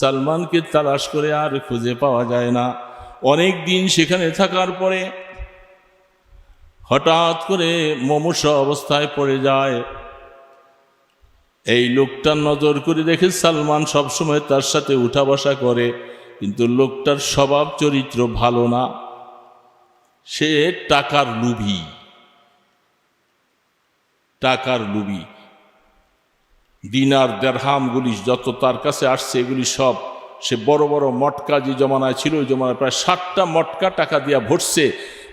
সালমানকে তালাশ করে আর খুঁজে পাওয়া যায় না। অনেক দিন সেখানে থাকার পরে হঠাৎ করে মুমূর্ষু অবস্থায় পড়ে যায়। এই লোকটার নজর করে দেখে সালমান সবসময় তার সাথে উঠা বসা করে, কিন্তু লোকটার স্বভাব চরিত্র ভালো না। সে টাকার লোভী, টাকার লোভী। দিনার দেরহামগুলি যত তার কাছে আসছে এগুলি সব সে বড় বড় মটকা যে জমানায় ছিল, ওই জমানায় প্রায় 60টা মটকা টাকা দিয়া ভরছে।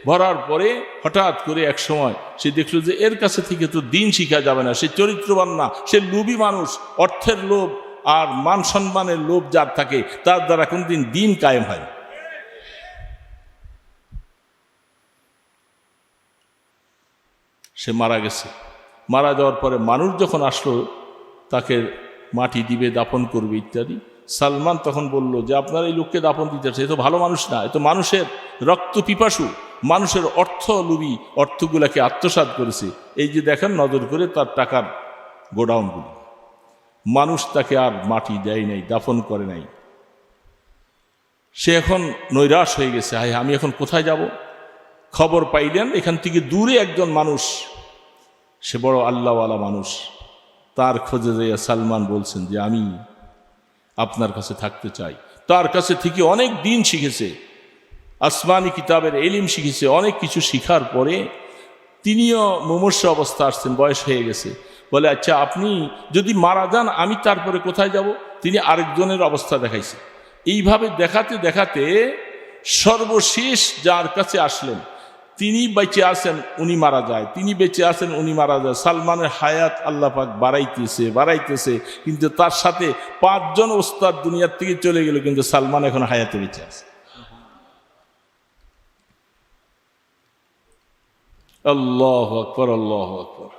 ভরার পরে হঠাৎ করে এক সময় সে দেখল যে এর কাছে থেকে তো দিন শিখা যাবে না, সে চরিত্রবান না, সে লোভী মানুষ। অর্থের লোভ আর মান সম্মানের লোভ যার থাকে তার দ্বারা কোনদিন দিন কায়েম হয়। সে মারা গেছে। মারা যাওয়ার পরে মানুষ যখন আসলো তাকে মাটি দিবে, দাফন করবে ইত্যাদি, সালমান তখন বলল যে আপনার এই লোককে দাফন দিতে চাই, এ তো ভালো মানুষ না, এ তো মানুষের রক্ত পিপাসু, মানুষের অর্থ লোভী, অর্থগুলাকে আত্মসাৎ করেছে। এই যে দেখেন নজর করে তার টাকার গোডাউনগুলি। মানুষ তাকে আর মাটি দেয় নাই, দাফন করে নাই। সে এখন নৈরাশ হয়ে গেছে, হায় আমি এখন কোথায় যাব। খবর পাইলেন এখান থেকে দূরে একজন মানুষ, সে বড় আল্লাহওয়ালা মানুষ, তার খোঁজে যাইয়া সালমান বলছেন যে আমি আপনার কাছে থাকতে চাই। তার কাছে থেকে অনেক দিন শিখেছে, আসমানি কিতাবের এলিম শিখেছে। অনেক কিছু শিখার পরে তিনিও মুমূর্ষু অবস্থা আসছেন, বয়স হয়ে গেছে। বলে আচ্ছা আপনি যদি মারা যান আমি তারপরে কোথায় যাব। তিনি আরেকজনের অবস্থা দেখাইছে। এইভাবে দেখাতে দেখাতে সর্বশেষ যার কাছে আসলেন তিনি বেঁচে আছেন, উনি মারা যায়, তিনি বেঁচে আছেন, উনি মারা যায়। সালমানের হায়াত আল্লাহ পাক বাড়াইতেছে বাড়াইতেছে, কিন্তু তার সাথে 5 জন ওস্তাদ দুনিয়ার থেকে চলে গেল, কিন্তু সালমান এখন হায়াতে বেঁচে আছে। আল্লাহু আকবার, আল্লাহু আকবার।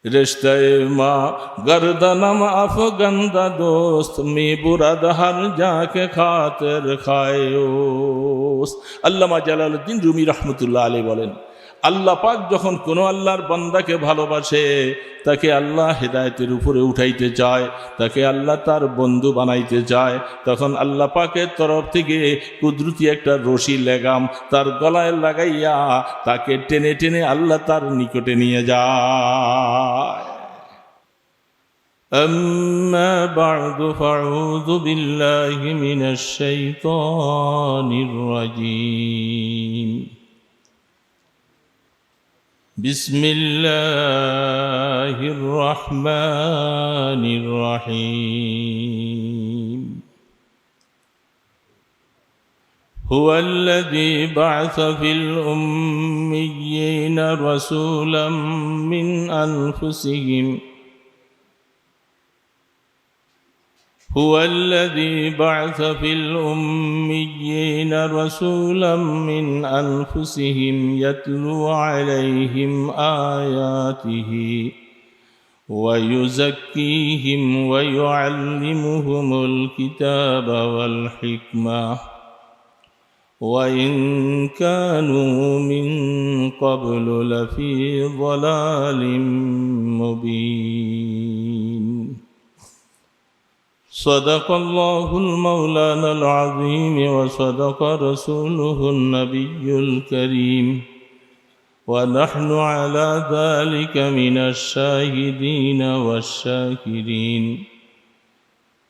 रिश्ते माँ गर्दनम अफगंदा दोस्त मी बुरद हर जाके खातिर खायोस। আল্লামা জালালউদ্দিন রুমি রহমতুল্লাহ আলাইহি বলেন, আল্লাহ পাক যখন কোনো আল্লাহর বান্দাকে ভালোবাসে, তাকে আল্লাহ হেদায়েতের উপরে উঠাইতে চায়, তাকে আল্লাহ তার বন্ধু বানাইতে চায়, তখন আল্লাহ পাকের তরফ থেকে কুদরতি একটা রশি লেগাম তার গলায় লাগাইয়া তাকে টেনে টেনে আল্লাহ তার নিকটে নিয়ে যায়। أما بعد فأعوذ بالله من الشيطان الرجيم. بسم الله الرحمن الرحيم. هو الذي بعث في الأميين رسولا من أنفسهم هو الذي بعث في الأميين رسولا من أنفسهم يتلو عليهم آياته ويزكيهم ويعلمهم الكتاب والحكمة وإن كانوا من قبل لفي ضلال مبين. صدق الله المولانا العظيم وصدق رسوله النبي الكريم ونحن على ذلك من الشاهدين والشاكرين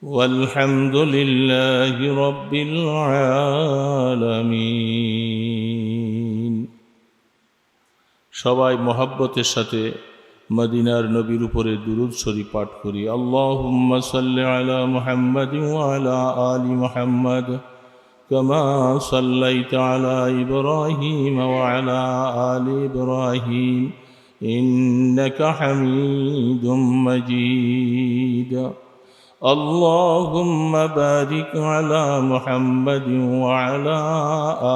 والحمد لله رب العالمين. সবাই মহব্বতের সাথে মদিনার নবীর উপরে দুরূদ শরীফ পাঠ করি। আল্লাহুম্মা সাল্লি আলা মুহাম্মাদিন ওয়া আলা আলি মুহাম্মাদ কামা সাল্লাইতা আলা ইব্রাহিম ওয়া আলা আলি ইব্রাহিম ইন্নাকা হামিদুম মাজিদ। আল্লাহুম্মা বারিক আলা মুহাম্মাদিন ওয়া আলা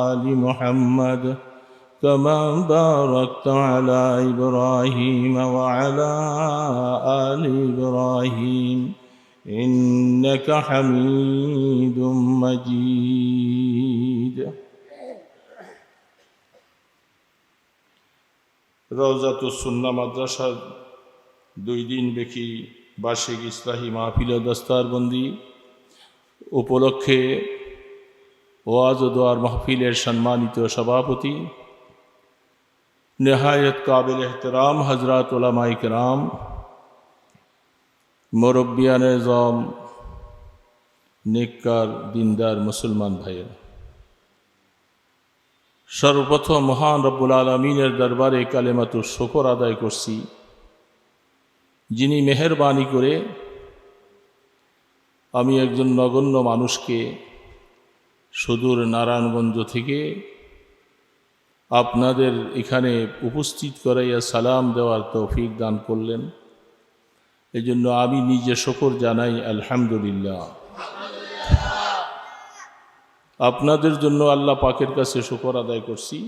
আলি মুহাম্মাদ كما باركت على إبراهيم وعلى آل إبراهيم إنك حميد مجيد. রওজাতুস সুন্নাহ মাদ্রাসার 2 দিন ব্যাপী বার্ষিক ইসলাহি মাহফিল ও দস্তারবন্দি উপলক্ষে ওয়াজ ও দোয়ার মাহফিলের সম্মানিত সভাপতি নেহায়ত কাবিল এহতরাম হজরত উলামায়ে কেরাম, মুরব্বিয়ান এজম, নেককার দিনদার মুসলমান ভাইয়েরা, সর্বপ্রথম মহান রব্বুল আলমিনের দরবারে কালেমাতুর শুকর আদায় করছি, যিনি মেহেরবানি করে আমি একজন নগণ্য মানুষকে সুদূর নারায়ণগঞ্জ থেকে আপনাদের এখানে উপস্থিত করাইয়া সালাম দেওয়ার তৌফিক দান করলেন। এই জন্য আমি নিজে শুকর জানাই আলহামদুলিল্লাহ। আপনাদের জন্য আল্লাহ পাকের কাছে শুকর আদায় করছি,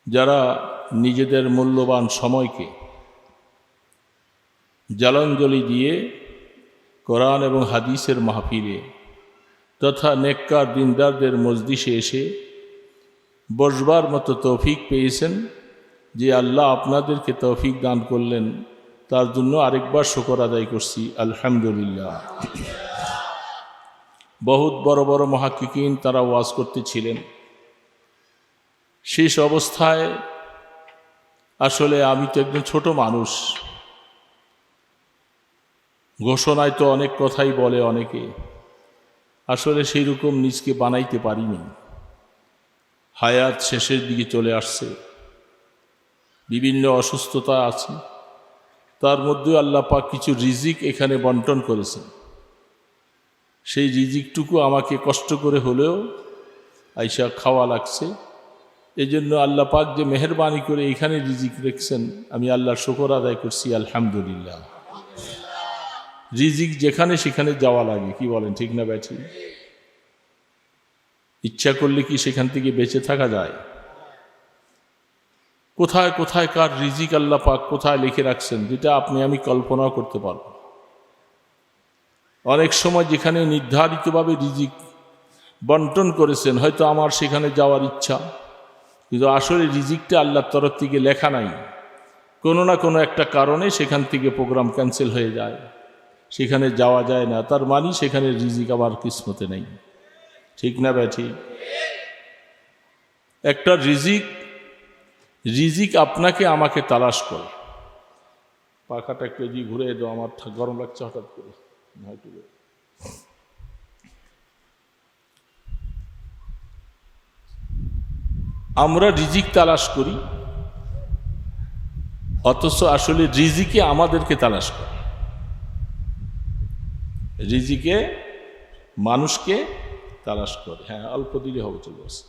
যারা নিজেদের মূল্যবান সময়কে জলাঞ্জলি দিয়ে কোরআন এবং হাদিসের মাহফিলে তথা নেককার দিনদারদের মজলিসে এসে বসবার মতো তৌফিক পেয়েছেন। যে আল্লাহ আপনাদেরকে তৌফিক দান করলেন, তার জন্য আরেকবার শুকর আদায় করছি আলহামদুলিল্লাহ। বহুত বড় বড় মুহাক্কিকিন তারা ওয়াজ করতেছিলেন। শেষ অবস্থায় আসলে আমি তো একজন ছোট মানুষ, ঘোষণায় তো অনেক কথাই বলে অনেকে, আসলে সেই রকম নিজকে বানাইতে পারিনি। হায়াত শেষের দিকে চলে আসছে, বিভিন্ন অসুস্থতা আছে, তার মধ্যে আল্লাহ পাক কিছু রিজিক এখানে বন্টন করেছেন। সেই রিজিকটুকু আমাকে কষ্ট করে হলেও আইসা খাওয়া লাগছে। এই জন্য আল্লাহ পাক যে মেহেরবানি করে এখানে রিজিক রেখেছেন, আমি আল্লাহর শুকর আদায় করছি আলহামদুলিল্লাহ। রিজিক যেখানে সেখানে যাওয়া লাগে, কি বলেন, ঠিক না ব্যাঠি? ইচ্ছা করলে কি সেখান থেকে বেঁচে থাকা যায়? কোথায় কোথায় কার রিজিক আল্লাহ পাক কোথায় লিখে রাখছেন, যেটা আপনি আমি কল্পনাও করতে পারব। অনেক সময় যেখানে নির্ধারিতভাবে রিজিক বন্টন করেছেন, হয়তো আমার সেখানে যাওয়ার ইচ্ছা, কিন্তু আসলে রিজিকটা আল্লাহর তরফ থেকে লেখা নাই। কোনো না কোনো একটা কারণে সেখান থেকে প্রোগ্রাম ক্যান্সেল হয়ে যায়, সেখানে যাওয়া যায় না। তার মানে সেখানে রিজিক আমার কিসমতে নেই, ঠিক না ব্যাঠি? একটা রিজিক আপনাকে আমাকে তালাশ করে। পাখাটা একটু ঘুরে দাও, আমার গরম লাগছে হঠাৎ করে। আমরা রিজিক তালাশ করি, অথচ আসলে রিজিকে আমাদেরকে তালাশ করে। রিজিকে মানুষকে তালাশ করে। হ্যাঁ, অল্প দিলে হবে, চলে আসে।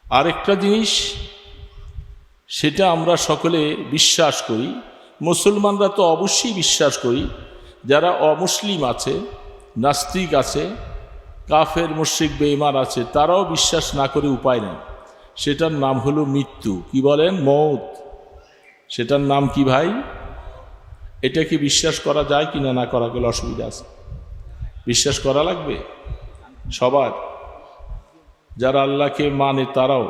আরেকটা জিনিস, সেটা আমরা সকলে বিশ্বাস করি, মুসলমানরা তো অবশ্যই বিশ্বাস করি, যারা অমুসলিম আছে, নাস্তিক আছে, কাফের মুশরিক বেঈমান আছে, তারাও বিশ্বাস না করে উপায় নেই। সেটার নাম হলো মৃত্যু। কি বলেন? মৌত। সেটার নাম কি ভাই? এটা কি বিশ্বাস করা যায় কিনা? না করা গেলে অসুবিধা আছে? বিশ্বাস করা লাগবে সবার। যারা আল্লাহকে মানে তারাও,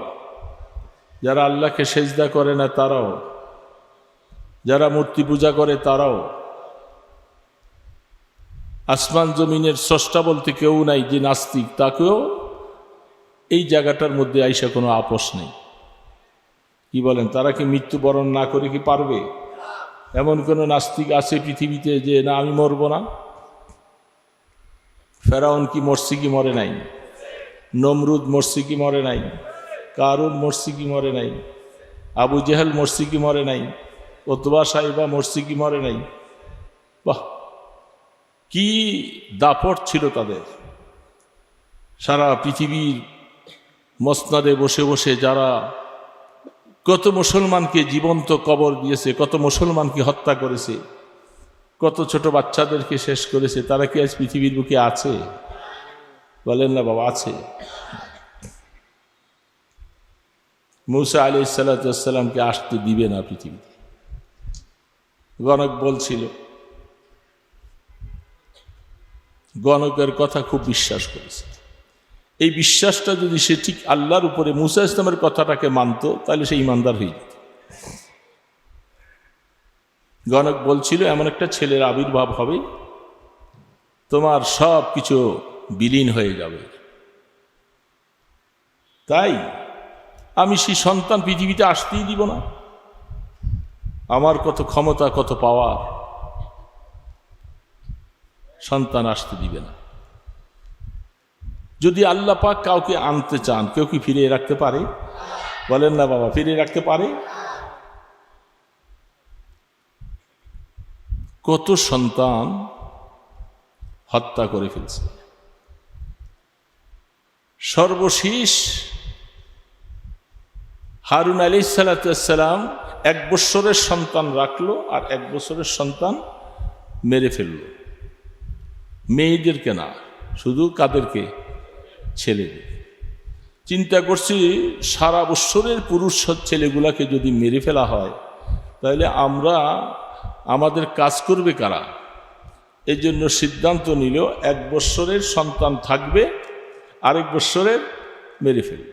যারা আল্লাহকে সেজদা করে না তারাও, যারা মূর্তি পূজা করে তারাও, আসমান জমিনের স্রষ্টা বলতে কেউ নাই যে নাস্তিক, তাকেও এই জায়গাটার মধ্যে আইসা কোনো আপোষ নেই। কি বলেন? তারা কি মৃত্যুবরণ না করে কি পারবে? এমন কোনো নাস্তিক আছে পৃথিবীতে যে না আমি মরব না? ফেরাউন কি মরছি কি মরে নাই? নমরুদ মরছি কি মরে নাই? কারুন মরছি কি মরে নাই? আবু জেহেল মরছি কি মরে নাই? ওতবা সাইবা মরছি কি মরে নাই? বাহ, কি দাপট ছিল তাদের! সারা পৃথিবীর মসনাদে বসে বসে যারা কত মুসলমানকে জীবন্ত কবর দিয়েছে, কত মুসলমানকে হত্যা করেছে, কত ছোট বাচ্চাদেরকে শেষ করেছে, তারা কি আজ পৃথিবীর বুকে আছে? বলেন না বাবা, আছে। মুসা আলাইহিস সালামকে আসতে দিবে না পৃথিবীতে, গণক বলছিল। গণকের কথা খুব বিশ্বাস করেছে। এই বিশ্বাসটা যদি সে ঠিক আল্লাহর উপরে মুসা ইসলামের কথাটাকে মানত, তাহলে সে ইমানদার হয়ে যেত। গণক বলছিল এমন একটা ছেলের আবির্ভাব হবে, তোমার সব কিছু বিলীন হয়ে যাবে। তাই আমি সেই সন্তান পৃথিবীতে আসতেই দিব না। আমার কত ক্ষমতা, কত পাওয়ার, সন্তান আসতে দিবে না। যদি আল্লাহ পাক কাউকে আনতে চান, কেউ কি ফিরিয়ে রাখতে পারে? বলেন না বাবা, ফিরিয়ে রাখতে পারে? কত সন্তান হত্যা করে ফেলছে। সর্বশেষ হারুন আলাইহিস সালাম 1 বছরের সন্তান রাখলো, আর 1 বছরের সন্তান মেরে ফেলল। মেয়েদেরকে না, শুধু কাদেরকে? ছেলেদের। চিন্তা করছি, সারা বছরের পুরুষ ছেলেগুলাকে যদি মেরে ফেলা হয়, তাহলে আমাদের কাজ করবে কারা? এই জন্য সিদ্ধান্ত নিল 1 বছরের সন্তান থাকবে, আরেক বছরের মেরে ফেলবে।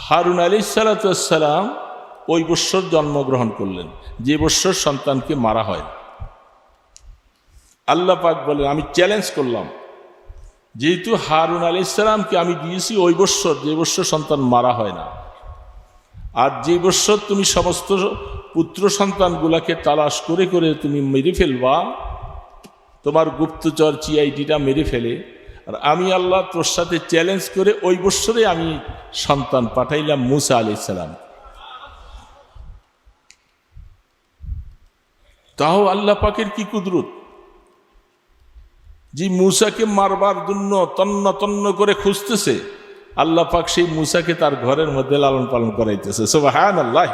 হারুন আলাইহিস সালাম ওই বছর জন্মগ্রহণ করলেন, যে বছর সন্তানকে মারা হয়। আল্লাহ পাক বলেন, আমি চ্যালেঞ্জ করলাম, যেহেতু হারুন আলাইহিস সালামকে আমি দিয়েছি ওই বছর, যে বছর সন্তান মারা হয় না, আর যে বছর তুমি সমস্ত পুত্র সন্তানগুলাকে তালাশ করে করে তুমি মেরে ফেলবা, তোমার গুপ্তচর চিআইডিটা মেরে ফেলে, আর আমি আল্লাহ তোর সাথে চ্যালেঞ্জ করে ওই বছরে আমি সন্তান পাঠাইলাম মুসা আলাইহিস সালাম। তাও আল্লাহ পাকের কি কুদরত, যে মুসাকে মারবার জন্য তন্ন তন্ন করে খুঁজতেছে, আল্লাহ পাক সেই মুসাকে তার ঘরের মধ্যে লালন পালন করাইতেছে। সুবহানাল্লাহ।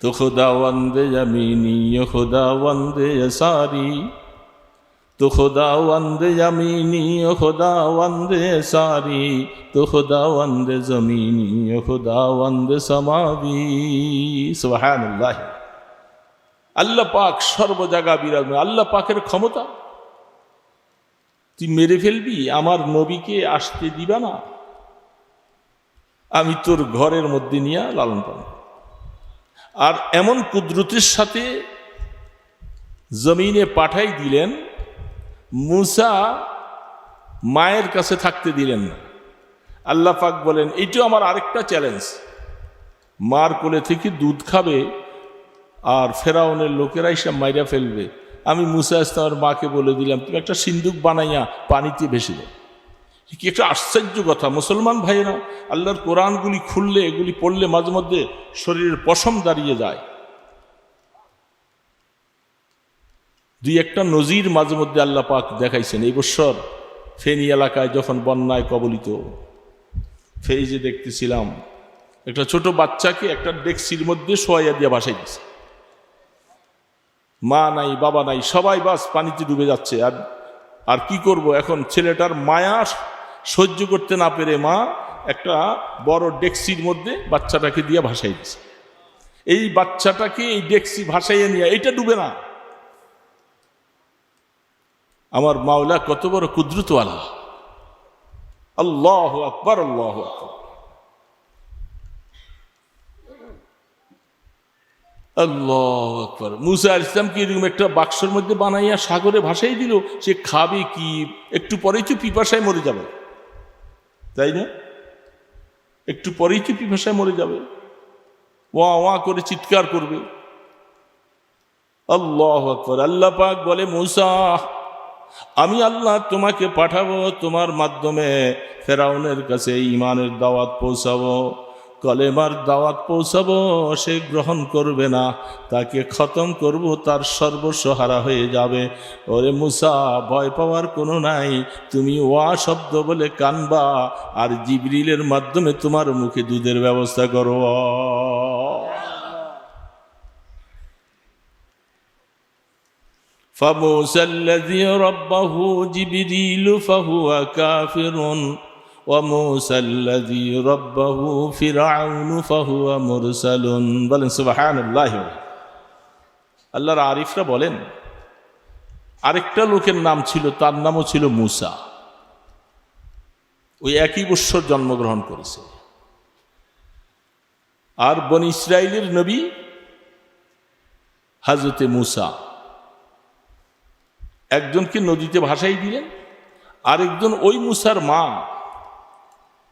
তো খুদা ওয়ান্দে জামিনি, খুদা ওয়ান্দে সারি, তো খুদা ওয়ান্দে জামিনি, খুদা ওয়ান্দে সারি, তো খুদা ওয়ান্দে জমিনি, খুদা ওয়ান্দে সামাবি। সুবহানাল্লাহ। আল্লাহ পাক সর্ব জায়গা বিরাজমান। আল্লাহ পাকের ক্ষমতা, তুই মেরে ফেলবি, আমার নবীকে আসতে দিবা না, আমি তোর ঘরের মধ্যে নিয়ে লালন পালন। আর এমন কুদরতের সাথে জমিনে পাঠাই দিলেন, মুসা মায়ের কাছে থাকতে দিলেন না। আল্লাহ পাক বলেন, এইটাও আমার আরেকটা চ্যালেঞ্জ, মার কোলে থেকে দুধ খাবে আর ফেরাউনের লোকেরা এসে মাইরা ফেলবে। আমি মুসা ইসলামের মাকে বলে দিলাম, তুমি একটা সিন্দুক বানাইয়া পানিতে ভেসে দাও। কি একটা আশ্চর্য কথা মুসলমান ভাইয়েরা, আল্লাহর কোরআনগুলি খুললে, এগুলি পড়লে মাঝে মধ্যে শরীরের পশম দাঁড়িয়ে যায়। 2-1টা নজির মাঝে মধ্যে আল্লাহ পাক দেখাইছেন। এই বছর ফেনী এলাকায় যখন বন্যায় কবলিত, ফেইজে দেখতেছিলাম একটা ছোট বাচ্চাকে একটা ডেক্সির মধ্যে শোয়াইয়া দিয়ে ভাসাই দিছে। মা নাই, বাবা নাই, সবাই বাস পানিতে ডুবে যাচ্ছে। আর কি করব এখন? ছেলেটার মায়া সহ্য করতে না পেরে মা একটা বড় ডেক্সির মধ্যে বাচ্চাটাকে দিয়ে ভাসাই দিছে। এই বাচ্চাটাকে এই ডেক্সি ভাসাইয়া নিয়ে, এইটা ডুবে না। আমার মাওলা কত বড় কুদরতওয়ালা! আল্লাহু আকবার, আল্লাহু আকবার, আল্লাহু আকবার। মুসা আলাইহিস সালামকে এরকম একটা বাক্সের মধ্যে বানাইয়া সাগরে ভাসাই দিল। সে খাবে কি? একটু পরেই তো পিপাসায় মরে যাবে, তাই না? একটু পরেই তো পিপাসায় মরে যাবে, ওয়া ওয়া করে চিৎকার করবে। আল্লাহু আকবার। আল্লাহ পাক বলে, মুসা, আমি আল্লাহ তোমাকে পাঠাবো, তোমার মাধ্যমে ফেরাউনের কাছে ঈমানের দাওয়াত পৌঁছাবো, কলেমার দাওয়াত পৌঁছাবো। সে গ্রহণ করবে না, তাকে খতম করব, তার সর্বস্ব হারা হয়ে যাবে। ওরে মুসা, ভয় পাওয়ার কোনো নাই, তুমি ওয়া শব্দ বলে কানবা, আর জিবরিলের মাধ্যমে তোমার মুখে দুধের ব্যবস্থা করো। فموسى الذي ربه جبريل فهو كافر وموسى الذي ربه فرعون فهو مرسل। বলেন সুবহানাল্লাহ। আল্লাহর আরিফরা বলেন, আরেকটা লোকের নাম ছিল, তার নামও ছিল মুসা। ওই একই বৎসর জন্মগ্রহণ করেছে। আর বনি ইসরাইলের নবী হযরতে মূসা, একজনকে নদীতে ভাসাই দিলেন, আরেকজন ওই মূসার মা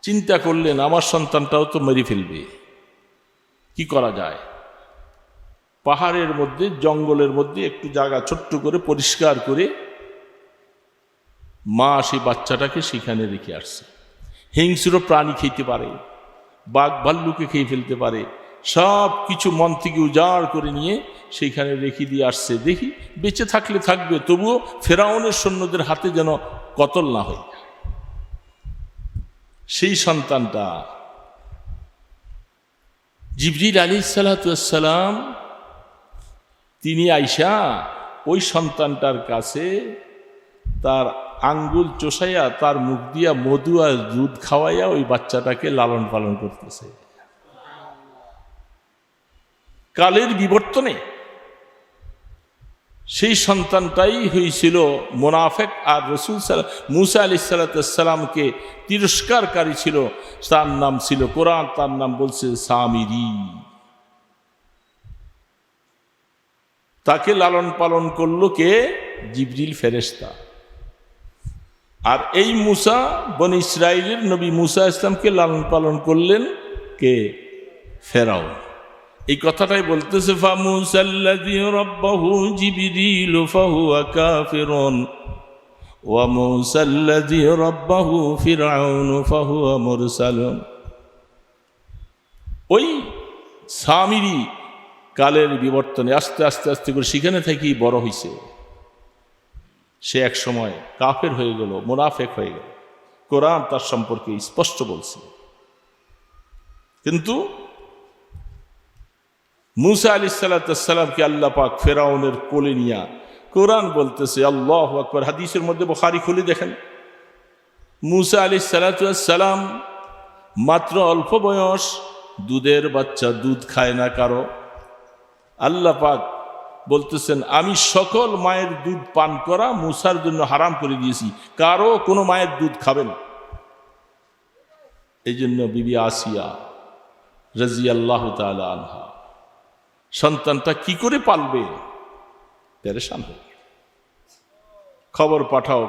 চিন্তা করলেন আমার সন্তানটাও তো মেরে ফেলবে, কি করা যায়? পাহাড়ের মধ্যে, জঙ্গলের মধ্যে একটু জায়গা ছোট্ট করে পরিষ্কার করে মা সেই বাচ্চাটাকে সেখানে রেখে আসছে। হিংস্র প্রাণী খেতে পারে, বাঘ ভাল্লুকে খেয়ে ফেলতে পারে, সব কিছু মন থেকে উজাড় করে নিয়ে সেইখানে রেখে দিয়ে আসছে। দেখি বেঁচে থাকলে থাকবে, তবুও ফেরাউনের সৈন্যদের হাতে যেন কতল না হয়। সেই সন্তানটা জিবরিল আলাইহিস সালাতু ওয়াস সালাম তিনি আইসা ওই সন্তানটার কাছে তার আঙ্গুল চোষাইয়া তার মুখ দিয়া মধু আর দুধ খাওয়াইয়া ওই বাচ্চাটাকে লালন পালন করতেছে। কালের বিবর্তনে সেই সন্তানটাই হয়েছিল মুনাফিক, আর রাসূল মূসা আলাইহিস সালামকে তিরস্কারকারী ছিল। তার নাম ছিল, কোরআন তার নাম বলছে সামিরী। তাকে লালন পালন করলো কে? জিবরিল ফেরেশতা। আর এই মূসা, বনি ইসরাইলের নবী মূসা ইসলামকে লালন পালন করলেন কে? ফেরাউন। এই কথাটাই বলতেছে ফামুসাল্লাযী রাব্বাহু জিবরিল ফাহুয়া কাফিরুন ওয়া মূসাল্লাযী রাব্বাহু ফিরআউন ফাহুয়া মুরসালুন। ওই সামিরী কালের বিবর্তনে আস্তে আস্তে আস্তে করে সেখানে থেকেই বড় হয়েছে। সে এক সময় কাফের হয়ে গেল, মুনাফিক হয়ে গেল। কোরআন তার সম্পর্কে স্পষ্ট বলছে। কিন্তু মূসা আলাইহিস সালামকে আল্লাহ পাক ফেরাউনের কোলে নিয়া, কোরআন বলতেছে আল্লাহু আকবার, হাদিসের মধ্যে বুখারী খুলে দেখেন, মূসা আলাইহিস সালাম মাত্র অল্প বয়স, দুধের বাচ্চা, দুধ খায় না কারো। আল্লাহ পাক বলতেছেন আমি সকল মায়ের দুধ পান করা মূসার জন্য হারাম করে দিয়েছি, কারো কোনো মায়ের দুধ খাবে না। এই জন্য বিবি আসিয়া রাদিয়াল্লাহু তাআলা আনহা সন্তানটা কি করে পালবে, পেরেশান হয়ে খবর পাঠাও।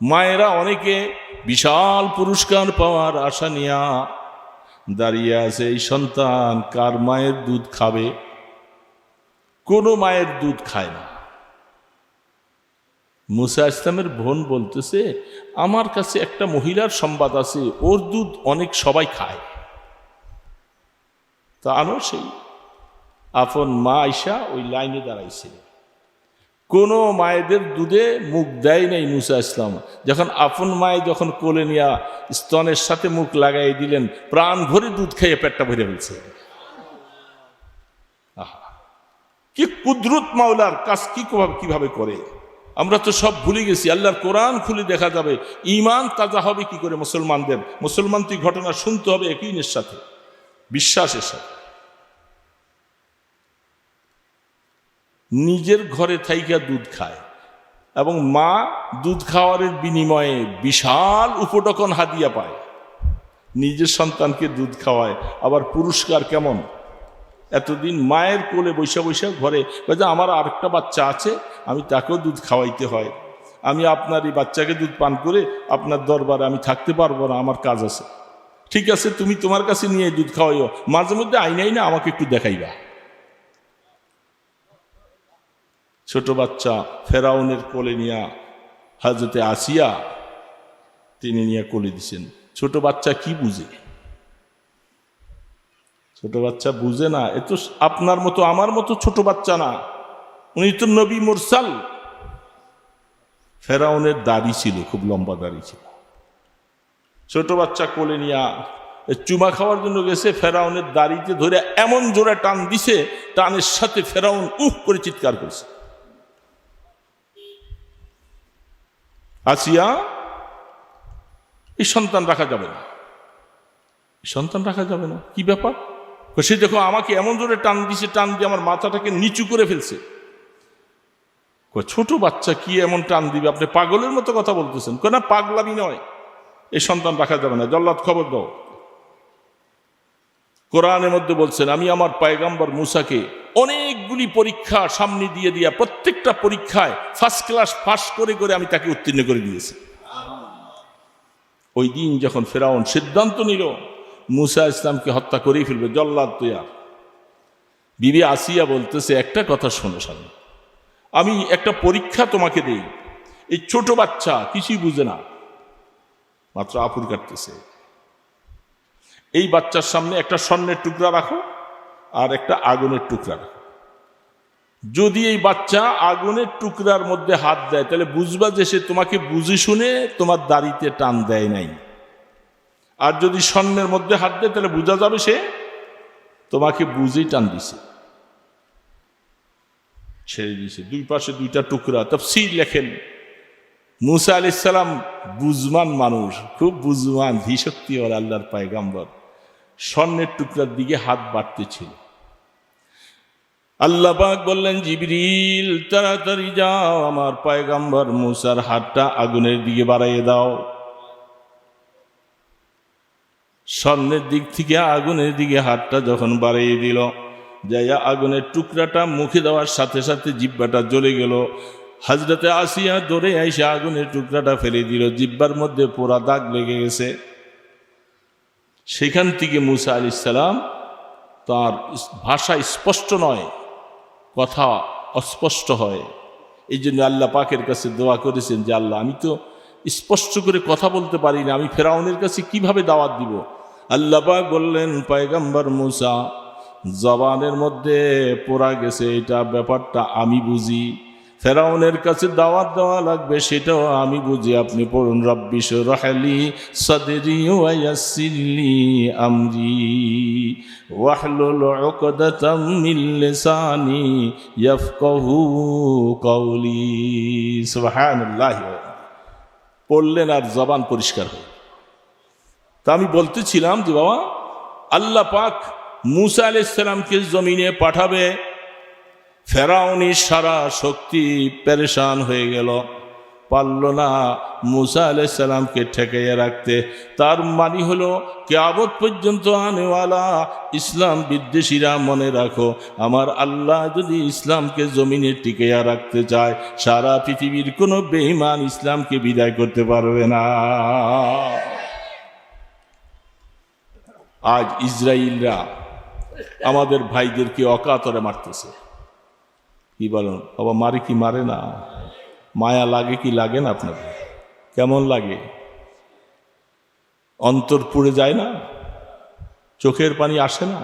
মায়েরা অনেকে বিশাল পুরস্কার পাওয়ার আশা নিয়া দাঁড়িয়ে আছে, এই সন্তান কার মায়ের দুধ খাবে? কোনো মায়ের দুধ খায় না। মূসা ইসলামের বোন বলতেছে আমার কাছে একটা মহিলার সংবাদ আছে, ওর দুধ অনেক সবাই খায়। তা আনো, সেই আপন মা আইসা ওই লাইনে দাঁড়াইছে। কোন মায়েদের দুধে মুখ দেয় নাই মূসা ইসলাম। যখন আপন মায়ে যখন কোলে নিয়া স্তনের সাথে মুখ লাগাই দিলেন, প্রাণ ভরে দুধ খেয়ে পেটটা ভরে ফেলছে। কি কুদরত মাওলার কাজ কিভাবে করে, আমরা তো সব ভুলে গেছি। আল্লাহর কোরআন খুলে দেখা যাবে, ঈমান তাজা হবে কি করে মুসলমানদের। মুসলমান তুই ঘটনা শুনতে হবে ইয়াকিনের সাথে, বিশ্বাসের সাথে। নিজের ঘরে থাইকা দুধ খায় এবং মা দুধ খাওয়ারের বিনিময়ে বিশাল উপটকন হাদিয়া পায়। নিজের সন্তানকে দুধ খাওয়ায়, আবার পুরস্কার কেমন? এতদিন মায়ের কোলে বৈশা বৈশা ঘরে আমার আরেকটা বাচ্চা আছে, আমি তাকেও দুধ খাওয়াইতে হয়। আমি আপনার এই বাচ্চাকে দুধ পান করে আপনার দরবারে আমি থাকতে পারবো না, আমার কাজ আছে। ঠিক আছে, তুমি তোমার কাছে নিয়ে দুধ খাওয়াইও, মাঝে মধ্যে আইনাই না আমাকে একটু দেখাইবা। ছোট বাচ্চা ফেরাউনের কোলে নিয়া হযরতে আসিয়া তিনি নিয়ে কোলে দিছেন। ছোট বাচ্চা কি বুঝে? ছোট বাচ্চা বুঝে না। এ তো আপনার মতো আমার মতো ছোট বাচ্চা না, উনি তো নবী মুরসাল। ফেরাউনের দাড়ি ছিল, খুব লম্বা দাড়ি ছিল। ছোট বাচ্চা কোলে নিয়া চুমা খাওয়ার জন্য গেছে, ফেরাউনের দাড়িতে ধরে এমন জোরে টান দিছে, টানের সাথে ফেরাউন উফ করে চিৎকার করছে। আসিয়া এই সন্তান রাখা যাবে না, সন্তান রাখা যাবে না। কি ব্যাপার? সে দেখো আমাকে এমন জোরে টান দিছে, টান দিয়ে আমার মাথাটাকে নিচু করে ফেলছে। ছোট বাচ্চা কি এমন টান দিবে? আপনি পাগলের মতো কথা বলতেছেন। না, পাগলামি নয়, এই সন্তান রাখা যাবে না, জল্লাদ খবর দাও। কোরআনের মধ্যে বলছেন, আমি আমার পয়গম্বর মুসাকে অনেকগুলি পরীক্ষা সামনে দিয়ে দিয়া প্রত্যেকটা পরীক্ষায় ফার্স্ট ক্লাস পাস করে করে আমি তাকে উত্তীর্ণ করে দিয়েছি। ওই দিন যখন ফেরাউন সিদ্ধান্ত নিল মুসা ইসলামকে হত্যা করেই ফেলবে, জল্লাদ তৈয়ার, বিবি আসিয়া বলতেছে, একটা কথা শোনো স্বামী, আমি একটা পরীক্ষা তোমাকে দেই। এই ছোট বাচ্চা কিছুই বুঝে না, মাত্র আপুর কাটতেছে, এই বাচ্চার সামনে একটা স্বর্ণের টুকরা রাখো আর একটা আগুনের টুকরা রাখো। যদি এই বাচ্চা আগুনের টুকরার মধ্যে হাত দেয় তাহলে বুঝবা যে সে তোমাকে বুঝে শুনে তোমার দাড়িতে টান দেয় নাই। আর যদি স্বর্ণের মধ্যে হাত দেয় তাহলে বোঝা যাবে সে তোমাকে বুঝেই টান দিছে, ছেড়ে দিয়েছে। দুই পাশে দুইটা টুকরা। তাফসীর লেখেন, মুসা আলাইহিস সালাম বুঝমান মানুষ, খুব বুঝমান, ধীশক্তি ওর আল্লাহর পয়গম্বর, স্বর্ণের টুকরার দিকে হাত বাড়তেছিল। আল্লাহ পাক বললেন, জিবরিল তাড়াতাড়ি যাও, আমার পয়গম্বর মুসার হাতটা আগুনের দিকে বাড়াইয়ে দাও। স্বর্ণের দিক থেকে আগুনের দিকে হাতটা যখন বাড়িয়ে দিল, যাইয়া আগুনের টুকরাটা মুখে দেওয়ার সাথে সাথে জিহ্বাটা জ্বলে গেল। হযরতে আসিয়া দৌড়ে আইসা আগুনের টুকরাটা ফেলে দিল, জিহ্বার মধ্যে পোড়া দাগ লেগে গেছে। সেখান থেকে মুসা আলাইহিস সালাম, তার ভাষা স্পষ্ট নয়, কথা অস্পষ্ট হয়, এই জন্য আল্লাহ পাকের কাছে দোয়া করেছেন যে আল্লাহ, আমি তো স্পষ্ট করে কথা বলতে পারি না, আমি ফেরাউনের কাছে কিভাবে দাওয়াত দিব। আল্লাহ পাক বললেন, পয়গম্বর মুসা, জবানের মধ্যে পোড়া গেছে, এটা ব্যাপারটা আমি বুঝি, ফেরাউনের কাছে দাওয়াত দেওয়া লাগবে সেটাও আমি বুঝি। আপনি পড়ুন, রব্বি শরহ লি সাদরি ওয়া ইয়াসসির লি আমরি ওয়াহলুল উকদাতাম মিন লিসানি ইয়াফকাহু কওলি। সুবহানাল্লাহ। পড়লেন আর জবান পরিষ্কার হল। তা আমি বলতেছিলাম যে বাবা, আল্লাহ পাক মুসা আলাইহিস সালামকে জমিনে পাঠাবে, ফেরাউনি সারা শক্তি পেরেশান হয়ে গেল, পারল না মুসা আলাইহিস সালামকে ঠেকাইয়া রাখতে। তার মানে হলো কিয়ামত পর্যন্ত আনেওয়ালা ইসলাম বিদ্বেষীরা মনে রাখো, আমার আল্লাহ যদি ইসলামকে জমিনে টিকাইয়া রাখতে চায়, সারা পৃথিবীর কোনো বেঈমান ইসলামকে বিদায় করতে পারবে না। আজ ইসরায়েলরা আমাদের ভাইদেরকে অকাতরে মারতেছে। কি বলেন বাবা, মারে কি মারে না? মায়া লাগে কি লাগে না? আপনাদের কেমন লাগে? অন্তর পুড়ে যায় না? চোখের পানি আসে না?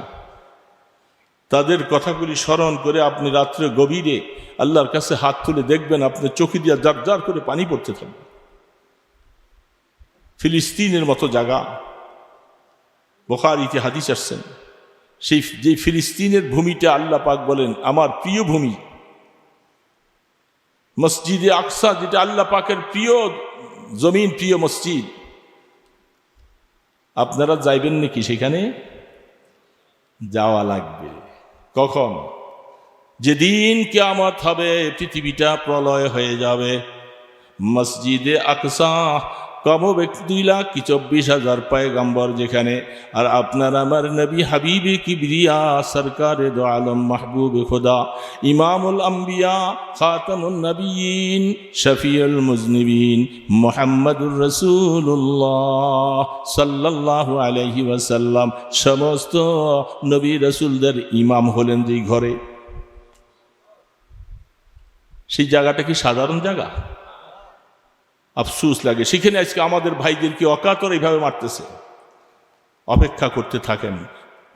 তাদের কথাগুলি স্মরণ করে আপনি রাত্রে গভীরে আল্লাহর কাছে হাত তুলে দেখবেন, আপনি চোখে দিয়ে জার জার করে পানি পড়তে থাকবে। ফিলিস্তিনের মতো জায়গা, বুখারীতে হাদিস আসছেন, সেই যে ফিলিস্তিনের ভূমিটা আল্লাহ পাক বলেন আমার প্রিয় ভূমি, মসজিদে আকসা যেটা আল্লাহ পাকের প্রিয় জমিন, প্রিয় মসজিদ, আপনারা যাইবেন নাকি সেখানে? যাওয়া লাগবে। কখন? যেদিন কিয়ামত হবে, পৃথিবীটা প্রলয় হয়ে যাবে, মসজিদে আকসা কম ব্যক্তি 2,24,000 পয়গম্বর যেখানে, আর আপনার আমার নবী হাবিবে কিবরিয়া সরকারে দো আলম মাহবুব খুদা ইমামুল আম্বিয়া খাতামুন নবিয়িন শফিউল মুজনিবিন মুহাম্মাদুর রাসূলুল্লাহ সাল্লাল্লাহু আলাইহি ওয়াসাল্লাম সমস্ত নবী রাসূলদের ইমাম হলেন যেই ঘরে, সেই জায়গাটা কি সাধারণ জায়গা? আফসোস লাগে, সেখানে আজকে আমাদের ভাইদেরকে অকাতর এইভাবে মারতেছে। অপেক্ষা করতে থাকেন,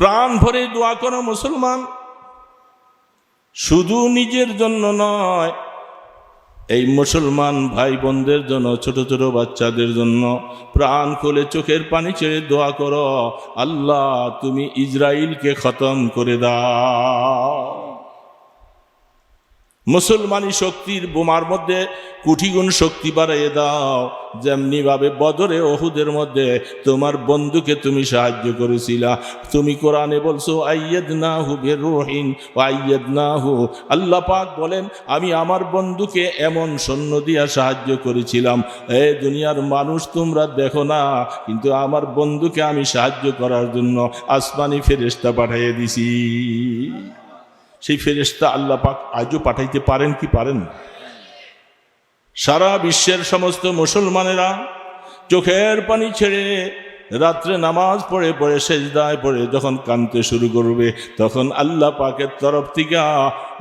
প্রাণ ভরে দোয়া করো মুসলমান, শুধু নিজের জন্য নয়, এই মুসলমান ভাই বোনদের জন্য, ছোট ছোট বাচ্চাদের জন্য প্রাণ খুলে চোখের পানি ছেড়ে দোয়া করো, আল্লাহ তুমি ইসরায়েলকে খতম করে দাও। মুসলমানি শক্তির বোমার মধ্যে কোটি গুণ শক্তি বাড়াইয়ে দাও, যেমনি ভাবে বদরে ওহুদের মধ্যে তোমার বন্ধুকে তুমি সাহায্য করেছিলা। তুমি কোরআনে বলছো আইয়াদনাহু বিরূহিন ওয়া আইয়াদনাহু, আল্লাহ পাক বলেন আমি আমার বন্ধুকে এমন সৈন্য দিয়া সাহায্য করেছিলাম, এই দুনিয়ার মানুষ তোমরা দেখো না, কিন্তু আমার বন্ধুকে আমি সাহায্য করার জন্য আসমানি ফেরেশতা পাঠিয়ে দিছি। সেই ফেরেশতা আল্লাহ পাক আজও পাঠাইতে পারেন কি পারেন? সারা বিশ্বের সমস্ত মুসলমানেরা চোখের পানি ছেড়ে রাত্রে নামাজ পড়ে পড়ে সেজদায় পড়ে যখন কাঁদতে শুরু করবে, তখন আল্লাহ পাকের তরফ থেকে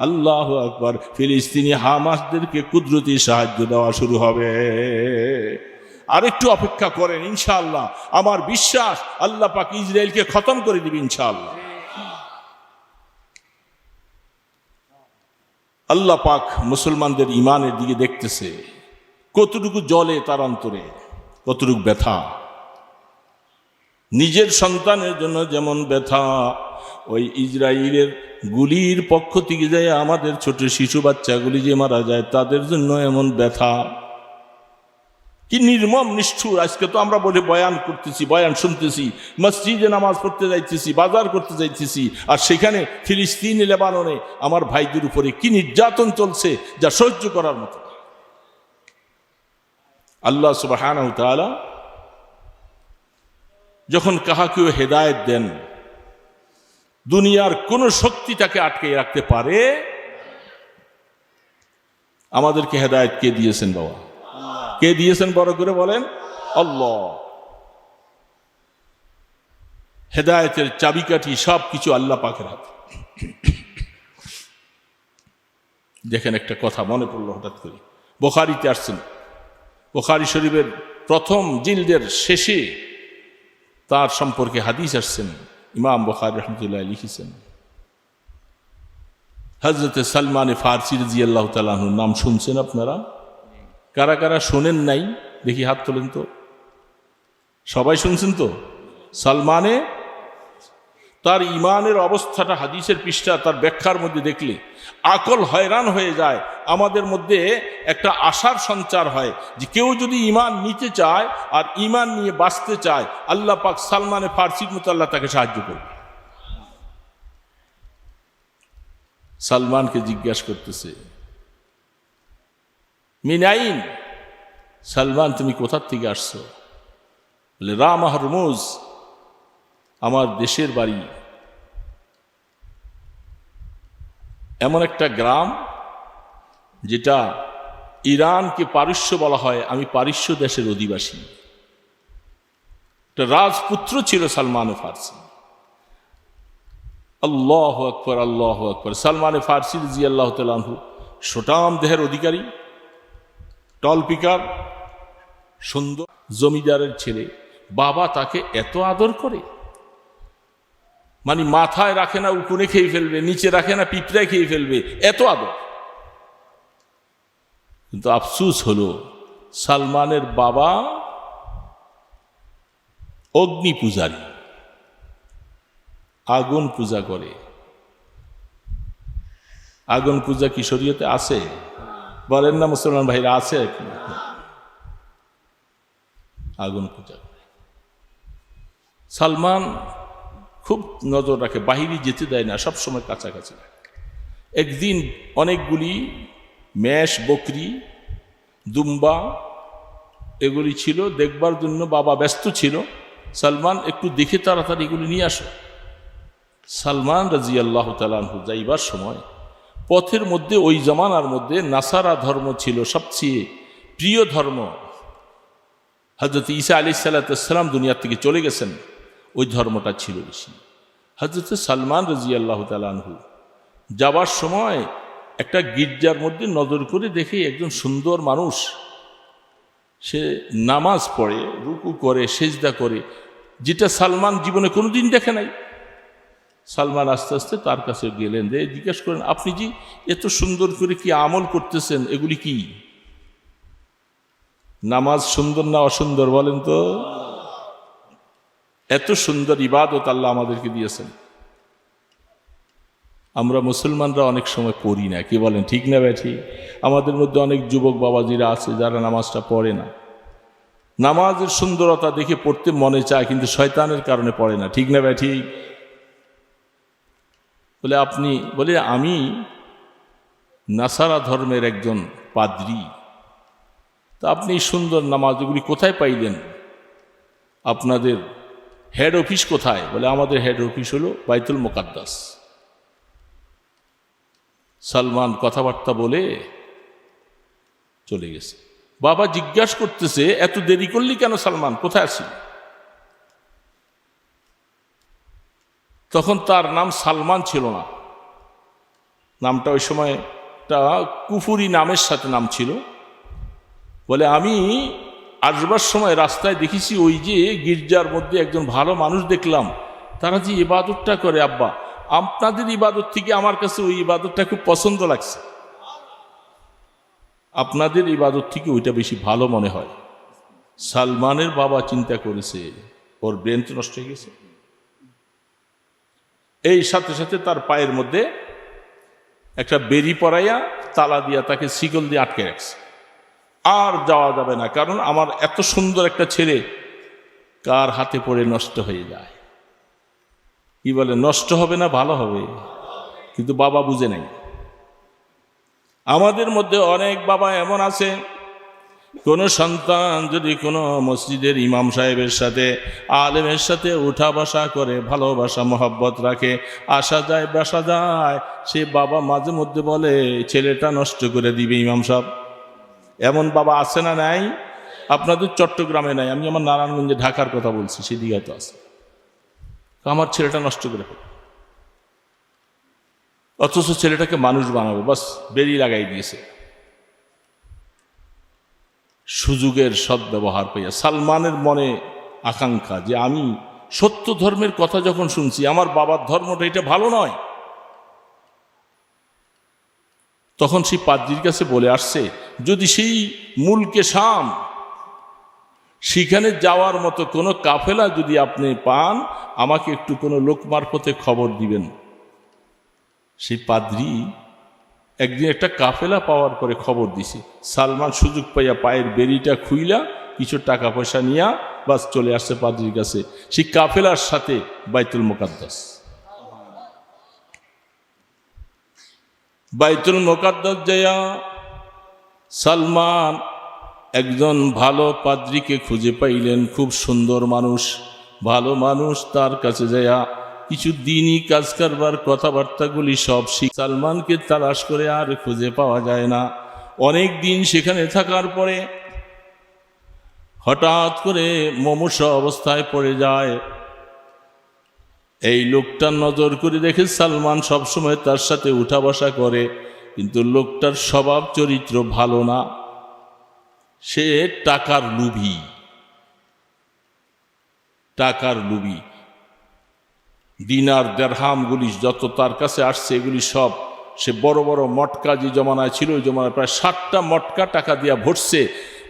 আল্লাহু আকবার ফিলিস্তিনি হামাসদেরকে কুদরতি সাহায্য দেওয়া শুরু হবে। আরেকটু অপেক্ষা করেন, ইনশাআল্লাহ আমার বিশ্বাস আল্লাহ পাক ইসরায়েলকে খতম করে দিবে ইনশাআল্লাহ। আল্লাহ পাক মুসলমানদের ইমানের দিকে দেখতেছে, কতটুকু জলে তার অন্তরে, কতটুকু ব্যথা। নিজের সন্তানের জন্য যেমন ব্যথা, ওই ইসরায়েলের গুলির পক্ষ থেকে যায় আমাদের ছোট শিশু বাচ্চাগুলি যে মারা যায় তাদের জন্য এমন ব্যথা। কি নির্মম নিষ্ঠুর! আজকে তো আমরা বলে বয়ান করতেছি, বয়ান শুনতেছি, মসজিদে নামাজ পড়তে যাইতেছি, বাজার করতে যাইতেছি, আর সেখানে ফিলিস্তিন লেবাননে আমার ভাইদের উপরে কি নির্যাতন চলছে যা সহ্য করার মতো। আল্লাহ সুবহানাহু ওয়া তাআলা যখন কাহাকেও হেদায়েত দেন, দুনিয়ার কোন শক্তি তাকে আটকে রাখতে পারে? আমাদেরকে হেদায়েত কে দিয়েছেন বাবা? কে দিয়েছেন? বড় করে বলেন, আল্লাহ। হেদায়েতের চাবিকাঠি সব কিছু আল্লাহ পাকের হাতে। দেখেন একটা কথা মনে পড়লো হঠাৎ করে, বুখারীতে আসছেন, বুখারী শরীফের প্রথম জিলদের শেষে তার সম্পর্কে হাদিস আসছেন। ইমাম বুখারী রাহমাতুল্লাহ লিখেছেন, হযরত সালমান ফারসি রাদিয়াল্লাহু তাআলা আনহুর নাম শুনছেন আপনারা? কারা কারা শোনেন নাই দেখি হাত তোলেন তো। সবাই শুনছেন তো? সালমানে তার ইমানের অবস্থাটা হাদিসের পৃষ্ঠা তার ব্যাখ্যার মধ্যে দেখলে আকল হয়রান হয়ে যায়। আমাদের মধ্যে একটা আশার সঞ্চার হয় যে কেউ যদি ইমান নিতে চায় আর ইমান নিয়ে বাঁচতে চায়, আল্লাহ পাক সালমানে ফারসির মতো আল্লাহ তাকে সাহায্য করবে। সালমানকে জিজ্ঞাসা করতেছে, মিনাইন, সালমান তুমি কোথার থেকে আসছো? বলে রাম হরমুজ, আমার দেশের বাড়ি এমন একটা গ্রাম যেটা ইরানকে পারস্য বলা হয়, আমি পারস্য দেশের অধিবাসী। একটা রাজপুত্র ছিল সালমান ফারসি। আল্লাহু আকবার, আল্লাহু আকবার। সালমান ফারসি রাদিয়াল্লাহু তাআলা আনহু সুঠাম দেহের অধিকারী, টলপিকার, সুন্দর, জমিদারের ছেলে। বাবা তাকে এত আদর করে, মানে মাথায় রাখে না উকুনে খেয়ে ফেলবে, নিচে রাখে না পিঁপড়ায় খেয়ে ফেলবে, এত আদর। কিন্তু আফসুস হলো সালমানের বাবা অগ্নি পূজারী, আগুন পূজা করে। আগুন পূজা কি শরীয়তে আছে? বলেন না মুসলমান ভাইরা, আছে? আগুন পূজা করে। সালমান খুব নজর রাখে, বাহিরে যেতে দেয় না, সবসময় কাছাকাছি রাখে। একদিন অনেকগুলি মেষ, বকরি, দুম্বা এগুলি ছিল, দেখবার জন্য বাবা ব্যস্ত ছিল। সালমান একটু দেখে তাড়াতাড়ি এগুলি নিয়ে আসো। সালমান রাদিয়াল্লাহু তাআলা আনহু যাইবার সময় পথের মধ্যে, ওই জামানার মধ্যে নাসারা ধর্ম ছিল সবচেয়ে প্রিয় ধর্ম। হযরত ঈসা আলাইহিস সালাম দুনিয়া থেকে চলে গেছেন, ওই ধর্মটা ছিল বেশি। হযরত সালমান রাদিয়াল্লাহু তাআলা আনহু যাবার সময় একটা গির্জার মধ্যে নজর করে দেখে একজন সুন্দর মানুষ, সে নামাজ পড়ে, রুকু করে, সেজদা করে, যেটা সালমান জীবনে কোনোদিন দেখে নাই। সালমান আস্তে আস্তে তার কাছে গেলেন, যে জিজ্ঞেস করেন, আপনি যে এত সুন্দর করে কি আমল করতেছেন, এগুলি কি? নামাজ সুন্দর না অসুন্দর বলেন তো? এত সুন্দর ইবাদত আল্লাহ আমাদেরকে দিয়েছেন। আমরা মুসলমানরা অনেক সময় পড়ি না, কি বলেন, ঠিক না ব্যাঠি? আমাদের মধ্যে অনেক যুবক বাবাজিরা আছে যারা নামাজটা পড়ে না। নামাজের সুন্দরতা দেখে পড়তে মনে চায়, কিন্তু শয়তানের কারণে পড়ে না, ঠিক না ব্যাঠি? বলে আমি নাসারা ধর্মের একজন পাদ্রী, তা আপনি সুন্দর নামাজগুলি কোথায় পাইলেন? আপনাদের হেড অফিস কোথায়? বলে আমাদের হেড অফিস হলো বাইতুল মুকাদ্দাস। সালমান কথাবার্তা বলে চলে গেছে। বাবা জিজ্ঞাসা করতেছে, এত দেরি করলি কেন সালমান, কোথায় আছিস? তখন তার নাম সালমান ছিল না, নামটা ওই সময় একটা কুফুরি নামের সাথে নাম ছিল। বলে আমি আসবার সময় রাস্তায় দেখেছি ওই যে গির্জার মধ্যে একজন ভালো মানুষ দেখলাম, তারা যে ইবাদতটা করে, আব্বা আপনাদের ইবাদত থেকে আমার কাছে ওই ইবাদতটা খুব পছন্দ লাগছে, আপনাদের ইবাদত থেকে ওইটা বেশি ভালো মনে হয়। সালমানের বাবা চিন্তা করেছে ওর ব্রেন তো নষ্ট হয়ে গেছে। এই সাথে সাথে তার পায়ের মধ্যে একটা বেরি পরাইয়া তালা দিয়া তাকে শিকল দিয়ে আটকে রাখছে। আর যাওয়া যাবে না, কারণ আমার এত সুন্দর একটা ছেলে কার হাতে পড়ে নষ্ট হয়ে যায়। কি বলে, নষ্ট হবে না ভালো হবে? কিন্তু বাবা বুঝে নাই। আমাদের মধ্যে অনেক বাবা এমন আছে, কোন সন্তান যদি কোনো মসজিদের ইমাম সাহেবের সাথে আলেমের সাথে উঠা বসা করে, ভালোবাসা মহব্বত রাখে, আসা যায় বাসা যায়, সে বাবা মাঝে মধ্যে বলে ছেলেটা নষ্ট করে দিবে ইমাম সাহেব। এমন বাবা আছে না নাই? আপনাদের চট্টগ্রামে নাই, আমি আমার নারায়ণগঞ্জে ঢাকার কথা বলছি, সেদিকে তো আছে। আমার ছেলেটা নষ্ট করে ফেলে, অথচ ছেলেটাকে মানুষ বানাবো বাস বেরিয়ে লাগাই দিয়েছে। সুযোগের সদ্ব্যবহার পাইয়া সালমানের মনে আকাঙ্ক্ষা যে আমি সত্য ধর্মের কথা যখন শুনছি, আমার বাবার ধর্মটা এটা ভালো নয়, তখন সেই পাদ্রীর কাছে বলে আসছে, যদি সেই মুলকে শাম সেখানে যাওয়ার মতো কোনো কাফেলা যদি আপনি পান, আমাকে একটু কোনো লোক মারফতে খবর দিবেন। সেই পাদ্রী একদিন একটা কাফেলা পাওয়ার পরে খবর দিছে। সালমান সুযোগ পাইয়া পায়ের বেরিটা খুইলা কিছু টাকা পয়সা নিয়া বাস চলে আসছে পাদ্রীর কাছে, সেই কাফেলার সাথে বাইতুল মুকাদ্দাস। বাইতুল মুকাদ্দাস যাইয়া সালমান একজন ভালো পাদ্রীকে খুঁজে পাইলেন, খুব সুন্দর মানুষ, ভালো মানুষ। তার কাছে যাইয়া কিছু দিনই কাজ কারবার কথাবার্তাগুলি সব সালমানকে তালাশ করে আর খুঁজে পাওয়া যায় না। অনেক দিন সেখানে থাকার পরে হঠাৎ করে মুমূর্ষ অবস্থায় পড়ে যায়। এই লোকটার নজর করে দেখে সালমান সবসময় তার সাথে উঠা বসা করে, কিন্তু লোকটার স্বভাব চরিত্র ভালো না, সে টাকার লোভী। টাকার লোভী, দিনার দেরহামগুলি যত তার কাছে আসছে এগুলি সব সে বড় বড় মটকা যে জমানায় ছিল, ওই জমানায় প্রায় 60টা মটকা টাকা দিয়া ভরছে।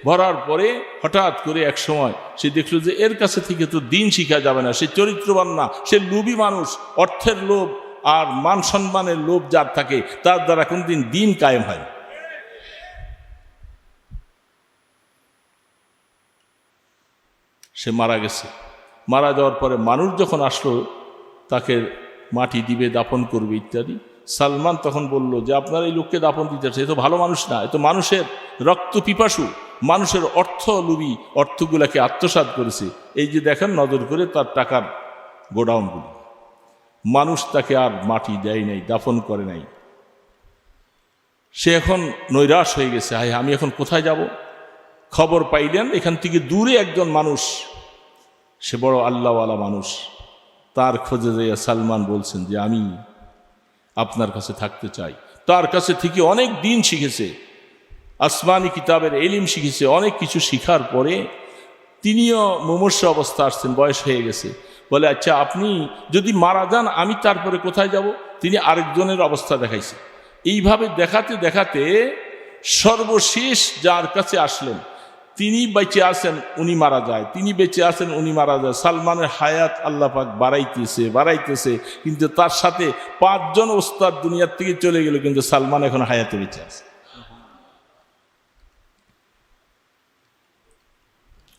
ভরার পরে হঠাৎ করে এক সময় সে দেখলো যে এর কাছে থেকে তো দিন শিখা যাবে না, সে চরিত্রবান না, সে লোভী মানুষ। অর্থের লোভ আর মান সম্মানের লোভ যার থাকে, তার দ্বারা কোনদিন দিন কায়েম হয়। সে মারা গেছে। মারা যাওয়ার পরে মানুষ যখন আসলো তাকে মাটি দিবে, দাফন করবে ইত্যাদি, সালমান তখন বলল যে আপনার এই লোককে দাফন দিতে চাই, এ তো ভালো মানুষ না, এ তো মানুষের রক্ত পিপাসু, মানুষের অর্থ লোভী, অর্থগুলাকে আত্মসাৎ করেছে। এই যে দেখেন নজর করে তার টাকার গোডাউনগুলি, মানুষ তাকে আর মাটি দেয় নাই, দাফন করে নাই। সে এখন নৈরাশ হয়ে গেছে, হায় আমি এখন কোথায় যাব? খবর পাইলেন এখান থেকে দূরে একজন মানুষ, সে বড় আল্লাহওয়ালা মানুষ, তার খোঁজে যাইয়া সালমান বলছেন যে আমি আপনার কাছে থাকতে চাই। তার কাছে থেকে অনেক দিন শিখেছে, আসমানি কিতাবের এলিম শিখেছে, অনেক কিছু শিখার পরে তিনিও মুমূর্ষ অবস্থা আসছেন, বয়স হয়ে গেছে। বলে আচ্ছা আপনি যদি মারা যান আমি তারপরে কোথায় যাব? তিনি আরেকজনের অবস্থা দেখাইছে। এইভাবে দেখাতে দেখাতে সর্বশেষ যার কাছে আসলেন তিনি বেঁচে আছেন, উনি মারা যায়, তিনি বেঁচে আছেন, উনি মারা যায়। সালমানের হায়াত আল্লাহ পাক বাড়াইতেছে, কিন্তু তার সাথে 5 জন ওস্তাদ দুনিয়ার থেকে চলে গেল, কিন্তু সালমান এখন হায়াতে বেঁচে আছে।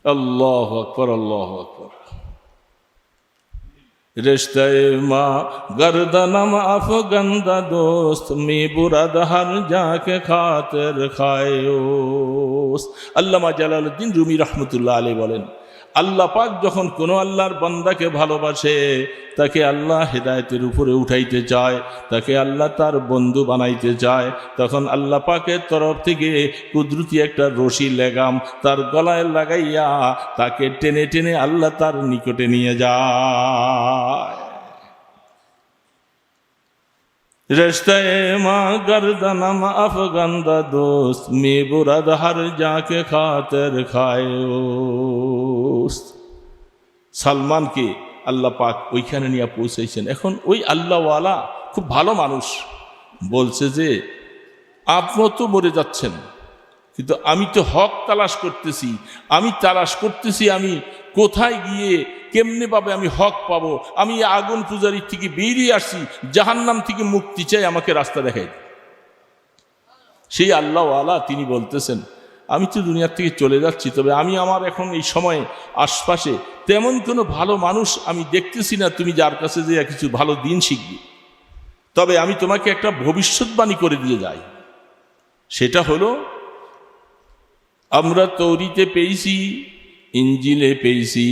আল্লাহু আকবার, আল্লাহু আকবার। रिश्ते माँ गर्दनम अफगंदा दोस्त मी बुराद हर जाके खातिर खायोस। আল্লামা জালালউদ্দিন রুমি রহমতুল্লাহ আলাইহি বলেন, আল্লাহ পাক যখন কোনো আল্লাহর বান্দাকে ভালোবাসে, তাকে আল্লাহ হেদায়েতের উপরে উঠাইতে চায়, তাকে আল্লাহ তার বন্ধু বানাইতে চায়, তখন আল্লাহ পাকের তরফ থেকে কুদরতি একটা রশি লেগাম তার গলায় লাগাইয়া তাকে টেনে টেনে আল্লাহ তার নিকটে নিয়ে যায়। रिश्ते माँ गर्दनम अफगंदा दोस्त मी बुराद हर जाके खातिर खायोस। সালমানকে আল্লাহ পাক ওইখানে নিয়ে পৌঁছাইছেন। এখন ওই আল্লাহওয়ালা খুব ভালো মানুষ বলছে যে আপনিও তো মরে যাচ্ছেন, কিন্তু আমি তো হক তালাশ করতেছি, আমি কোথায় গিয়ে কেমনে পাবে আমি হক পাবো, আমি আগুন পূজারির থেকে বেরিয়ে আসছি, জাহান্নাম থেকে মুক্তি চাই, আমাকে রাস্তা দেখাই। সেই আল্লাহওয়ালা তিনি বলতেছেন আমি তো দুনিয়ার থেকে চলে যাচ্ছি, তবে আমি আমার এখন এই সময়ে আশপাশে তেমন কোনো ভালো মানুষ আমি দেখতেছি না তুমি যার কাছে যে কিছু ভালো দিন শিখবি, তবে আমি তোমাকে একটা ভবিষ্যৎবাণী করে দিয়ে যাই। সেটা হলো আমরা তৌরিতে পেয়েছি, ইঞ্জিলে পেয়েছি,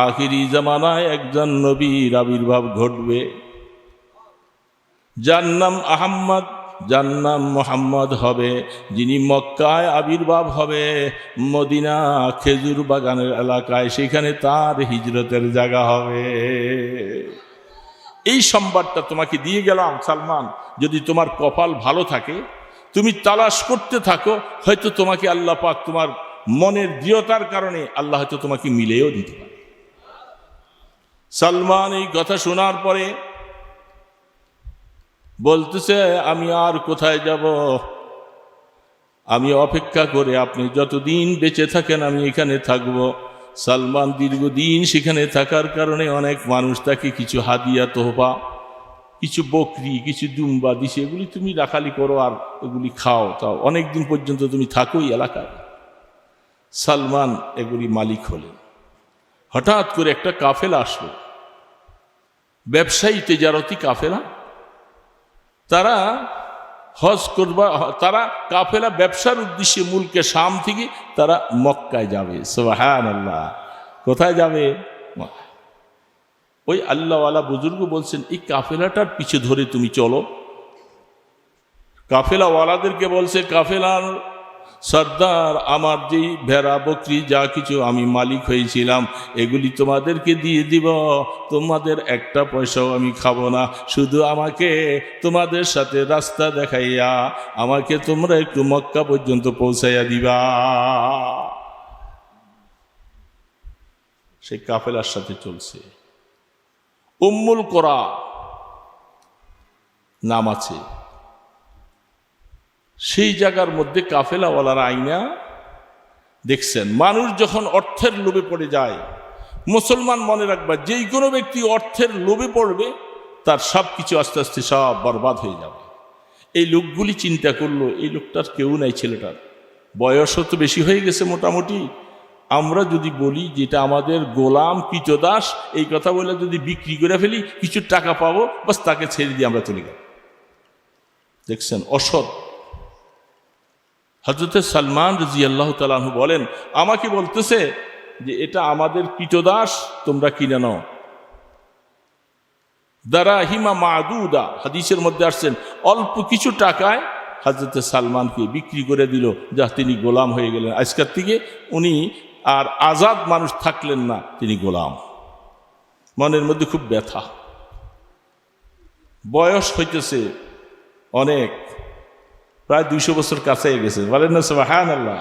আখিরি জামানায় একজন নবীর আবির্ভাব ঘটবে, যার নাম আহম্মদ, যার নাম মোহাম্মদ হবে, যিনি মক্কায় আবির্ভাব হবে, মদিনা খেজুর বাগানের এলাকায়, সেখানে তার হিজরতের জায়গা হবে। এই সংবাদটা তোমাকে দিয়ে গেলাম সালমান, যদি তোমার কপাল ভালো থাকে, তুমি তালাশ করতে থাকো, হয়তো তোমাকে আল্লাহ পাক তোমার মনের দৃঢ়তার কারণে আল্লাহ হয়তো তোমাকে মিলেও দিতে পারে। সালমান এই কথা শোনার পরে বলতেছে আমি আর কোথায় যাব, আমি অপেক্ষা করে আপনি যতদিন বেঁচে থাকেন আমি এখানে থাকব। সালমান দীর্ঘদিন সেখানে থাকার কারণে অনেক মানুষ তাকে কিছু হাদিয়া তোহফা, কিছু বকরি, কিছু দুম্বা দিছে, এগুলি তুমি রাখালি করো আর এগুলি খাও, তাও অনেক দিন পর্যন্ত তুমি থাকো এই এলাকায়। সালমান এগুলি মালিক হলেন। হঠাৎ করে একটা কাফেলা আসলো, ব্যবসায়ী তেজারতি কাফেলা, তারা হজ করবা, তারা কাফেলা ব্যবসার উদ্দেশ্যে মুলকে শাম থেকে তারা মক্কায় যাবে। সুবহানাল্লাহ। কোথায় যাবে? ওই আল্লাহওয়ালা বুজুর্গ বলছেন এই কাফেলাটার পিছে ধরে তুমি চলো। কাফেলাওয়ালাদেরকে বলছে কাফেলার সর্দার, আমার যেই ভেড়া বকরি যা কিছু আমি মালিক হয়েছিলাম এগুলি তোমাদেরকে দিয়ে দিব, তোমাদের একটা পয়সাও আমি খাবো না, শুধু আমাকে তোমাদের সাথে রাস্তা দেখাইয়া আমাকে তোমরা একটু মক্কা পর্যন্ত পৌঁছাইয়া দিবা। সেই কাফেলার সাথে চলছে। উম্মুল কোরা নাম আছে, সেই জায়গার মধ্যে কাফেলাওয়ালারা আইনা দেখছেন মানুষ যখন অর্থের লোভে পড়ে যায়, মুসলমান মনে রাখবা যেই কোনো ব্যক্তি অর্থের লোভে পড়বে তার সব কিছু আস্তে আস্তে সব বরবাদ হয়ে যাবে। এই লোকগুলি চিন্তা করলো এই লোকটার কেউ নাই, ছেলেটার বয়সও তো বেশি হয়ে গেছে মোটামুটি, আমরা যদি বলি যেটা আমাদের গোলাম কৃতদাস, এই কথা বলে যদি বিক্রি করে ফেলি কিছু টাকা পাবো, বাস তাকে ছেড়ে দিয়ে আমরা চলে গেল। দেখছেন অসৎ। হযরত সালমান রাদিয়াল্লাহু তাআলা আনহু বলেন আমাকে বলতেছে যে এটা আমাদের কৃতদাস, তোমরা কিনে নাও। দারাহিমা মাদুদা, হাদিসের মধ্যে আসছেন অল্প কিছু টাকায় হযরত সালমানকে বিক্রি করে দিল, যা তিনি গোলাম হয়ে গেলেন। আজকের থেকে উনি আর আজাদ মানুষ থাকলেন না, তিনি গোলাম। মনের মধ্যে খুব ব্যথা। বয়স হইতেছে অনেক, প্রায় 200 বছর কাছে গেছে, বলেন না সুবহানাল্লাহ।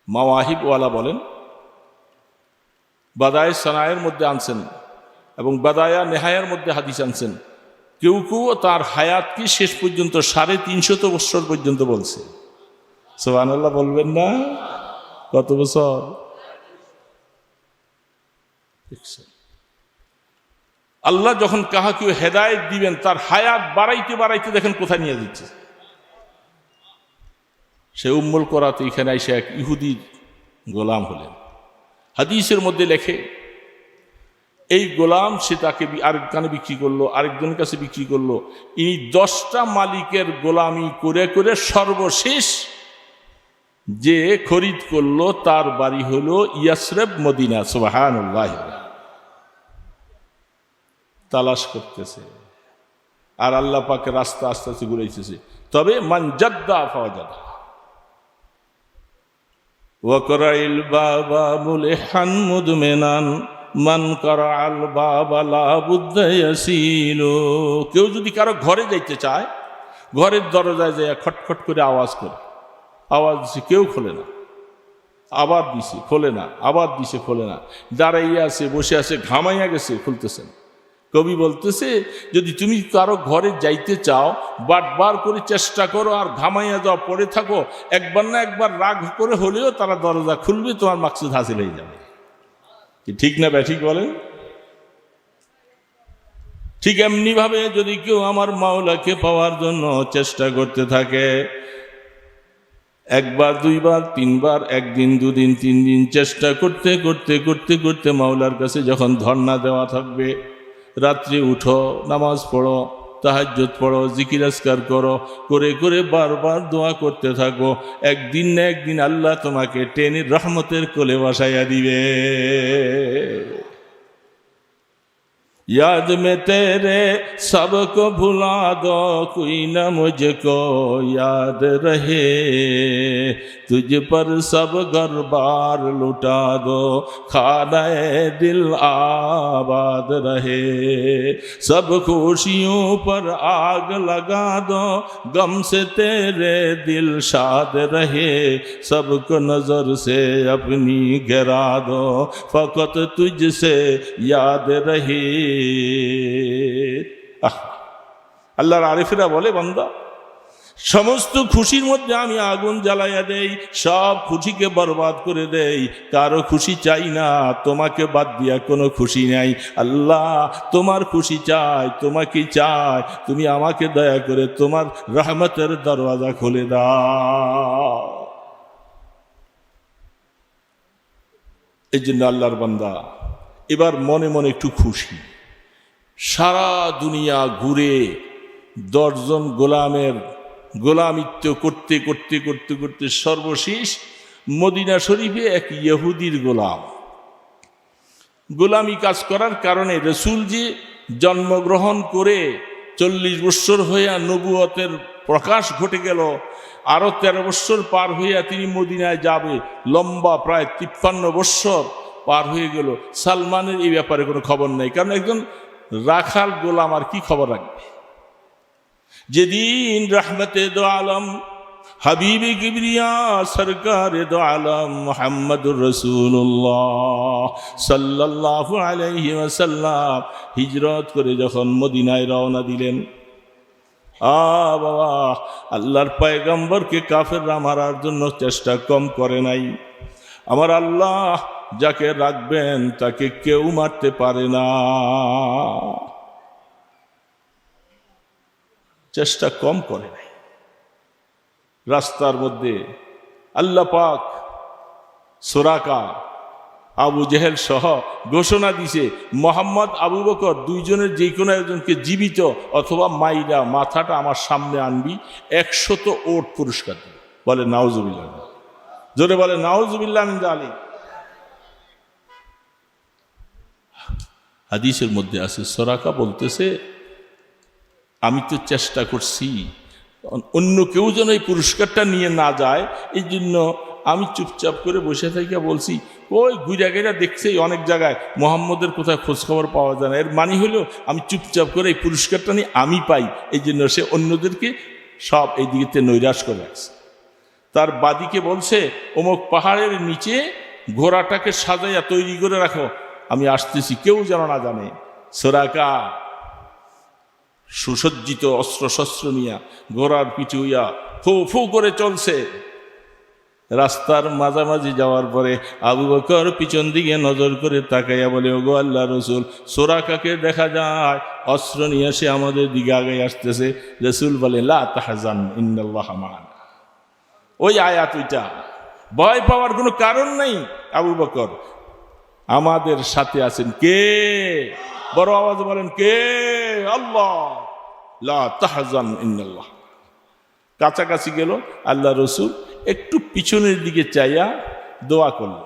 মাওয়াহিবওয়ালা বলেন বাদায়ে সানায়ের মধ্যে আনছেন এবং বাদায়া নেহায়ার মধ্যে হাদিস আনছেন, কেউ কেউ তার হায়াতকে শেষ পর্যন্ত 350 বছর পর্যন্ত বলছে। সুবহানাল্লাহ বলবেন না? কত বছর? আল্লাহ যখন কাহাকে হেদায়েত দিবেন তার হায়াত বাড়াইতে বাড়াইতে দেখেন কোথায় নিয়ে দিচ্ছে। সে উম্মুল কোরাতে এখানে এসে এক ইহুদির গোলাম হলেন। হাদিসের মধ্যে লেখে এই গোলাম সে তাকে আরেকখানে বিক্রি করলো, আরেকজনের কাছে বিক্রি করলো। ইনি 10টা মালিকের গোলামি করে করে সর্বশেষ যে খরিদ করলো তার বাড়ি হলো ইয়াসরিব, মদিনা। সুবহানাল্লাহ। তালাশ করতেছে আর আল্লাহ পাকের রাস্তা আস্তে আস্তে ঘুরাইতেছে। তবে মান জাদ্দা ফাওয়াজাদা ওয়া করাইল বাবা মুলিহান মুদমিনান মান করাল বাবা লা বুদ্দা ইয়াসিলু। কেউ যদি কারো ঘরে যাইতে চায়, ঘরের দরজায় যায় খটখট করে আওয়াজ করে, আওয়াজ দিছে কেউ খোলে না, আবার দিছে খোলে না, আবার দিছে খোলে না, দাঁড়াইয়া আছে, বসে আছে, ঘামাইয়া গেছে, খুলতেছেন। কবি বলতেছে যদি তুমি কারো ঘরে যাইতে চাও বারবার করে চেষ্টা করো আর ঘামাইয়া যাও, পড়ে থাকো, একবার না একবার রাগ করে হলেও তারা দরজা খুলবে, তোমার মাকসুদ হাসিল হয়ে যাবে। কি ঠিক না ব্যাঠিক বলেন? ঠিক এমনি ভাবে যদি কেউ আমার মাওলাকে পাওয়ার জন্য চেষ্টা করতে থাকে, একবার, দুইবার, তিনবার, একদিন, দুদিন, 3 দিন চেষ্টা করতে করতে করতে করতে মাওলার কাছে যখন ধর্ণা দেওয়া থাকবে, রাত্রি উঠো, নামাজ পড়ো, তাহাজ্জুদ পড়ো, জিকির আজকার করো, করে করে বারবার দোয়া করতে থাকো, একদিন না একদিন আল্লাহ তোমাকে টেনে রহমতের কোলে বসাইয়া দিবে। याद में तेरे सबको भुला दो, कोई न मुझको याद रहे, तुझ पर सब घर बार लुटा दो, खानाए दिल आबाद रहे, सब खुशियों पर आग लगा दो, गम से तेरे दिल शाद रहे, सबको नजर से अपनी गिरा दो, फकत तुझसे याद रहे। আল্লাহর আরিফেরা বলে, বান্দা সমস্ত খুশির মধ্যে আমি আগুন জ্বালাইয়া দেই, সব খুশিকে বরবাদ করে দেই, কারো খুশি চাই না, তোমাকে বাদ দিয়া কোনো খুশি নাই। আল্লাহ তোমার খুশি চাই, তোমাকে চাই, তুমি আমাকে দয়া করে তোমার রহমতের দরওয়াজা খুলে দাও। এই জন্য আল্লাহর বান্দা এবার মনে মনে একটু খুশি। সারা দুনিয়া ঘুরে 10 জন গোলামের গোলামিত্ব করতে করতে করতে করতে সর্বশেষ মদিনা শরীফে এক ইহুদির গোলামি কাজ করার কারণে রাসূল যে জন্মগ্রহণ করে 40 বছর হইয়া নবুয়তের প্রকাশ ঘটে গেল, আরো 13 বছর পার হইয়া তিনি মদিনায় যাবে, লম্বা প্রায় 53 বছর পার হয়ে গেল। সালমানের এই ব্যাপারে কোনো খবর নেই, কারণ একজন রাখাল গোলাম আর কি খবর রাখবে। যেদিন রহমতে দো আলম হাবিবে কিবরিয়া সরকারে দো আলম মুহাম্মদুর রাসূলুল্লাহ সাল্লাল্লাহু আলাইহি ওয়াসাল্লাম হিজরত করে যখন মদিনায় রওনা দিলেন, বাবা আল্লাহর পয়গম্বরকে কাফেররা মারার জন্য চেষ্টা কম করে নাই। আমার আল্লাহ যাকে রাখবেন তাকে কেউ মারতে পারে না, চেষ্টা কম করে নাই। রাস্তার মধ্যে আল্লাহ পাক সুরাকা, আবু জেহেল সহ ঘোষণা দিছে মোহাম্মদ, আবু বকর দুইজনের যে কোনো একজনকে জীবিত অথবা মাইরা মাথাটা আমার সামনে আনবি, 100 ওট পুরস্কার দিবে। বলে নাউজুবিল্লাহ, জোরে বলে নাউজুবিল্লাহ মিন যালিক। হাদিসের মধ্যে আছে, সরাকা বলতেছে আমি তো চেষ্টা করছি অন্য কেউ যেন এই পুরস্কারটা নিয়ে না যায়, এই জন্য আমি চুপচাপ করে বসে থাকিয়া বলছি, ওই ঘুরা দেখছে অনেক জায়গায় মোহাম্মদের কোথায় খোঁজখবর পাওয়া যায় না, এর মানে হলো আমি চুপচাপ করে এই পুরস্কারটা নিয়ে আমি পাই, এই জন্য সে অন্যদেরকে সব এই দিকে নৈরাশ করে রাখছে। তার বাদিকে বলছে অমুক পাহাড়ের নিচে ঘোড়াটাকে সাজাইয়া তৈরি করে রাখো, আমি আসতেছি, কেউ যেন না জানে। সুরাকা সুসজ্জিত অস্ত্রশস্ত্র নিয়া ঘোড়ার পিঠে উইয়া ফু ফু করে চলছে। রাস্তার মাঝামাঝি যাওয়ার পরে আবু বকর পিছন দিকে নজর করে তাকাইয়া বলে, ওগো আল্লাহ রসুল, সুরাকাকে দেখা যায় অস্ত্র নিয়ে সে আমাদের দিকে আগে আসতেছে। রসুল বলে, লা তাহজান ইন্নাল্লাহা মা'ানা। ওই আয়াত ওইটা, ভয় পাওয়ার কোনো কারণ নাই আবু বকর, আমাদের সাথে আছেন কে? বড় আওয়াজে বলেন, কে? আল্লাহ। লা তাহজান ইন্নাল্লাহ। কাছাকাছি গেল, আল্লাহ রসুল একটু পিছনের দিকে চাইয়া দোয়া করলেন,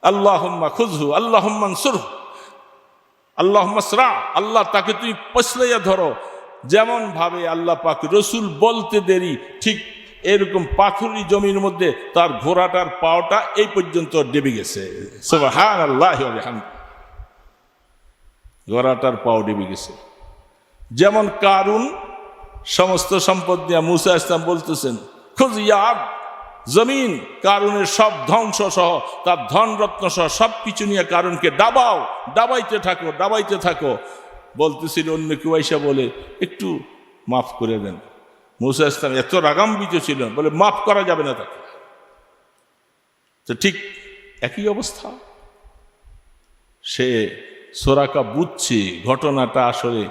আল্লাহুম্মা খুযহু আল্লাহুম্মা আনসুরহু আল্লাহুম্মা সরা, আল্লাহ তাকে তুই পছলাইয়া ধরো। যেমন ভাবে আল্লাহ পাক রসুল বলতে দেরি, ঠিক এরকম পাথুরি জমির মধ্যে তার ঘোড়াটার পাওটা এই পর্যন্ত ডেবে গেছে। সুবহানাল্লাহি ওয়া বিহামদিহি। ঘোড়াটার পাও ডেবে গেছে। যেমন কারুন সমস্ত সম্পদ দিয়া মুসা ইসলাম বলতেছেন, খুজিয়াব জমিন, কারুনের সব ধ্বংস সহ তার ধন রত্ন সহ সব কিছু নিয়ে কারুনকে ডাবাও, ডাবাইতে থাকো, ডাবাইতে থাকো। বলতেছিল, অন্য কেউ আইসা বলে, একটু মাফ করে দেন। মুসা ইসলাম এত রাগান্বিত ছিলেন, বলে মাফ করা যাবে না তাকে। তো ঠিক একই অবস্থা, সে সোরাকা বুঝছে ঘটনাটা আসলে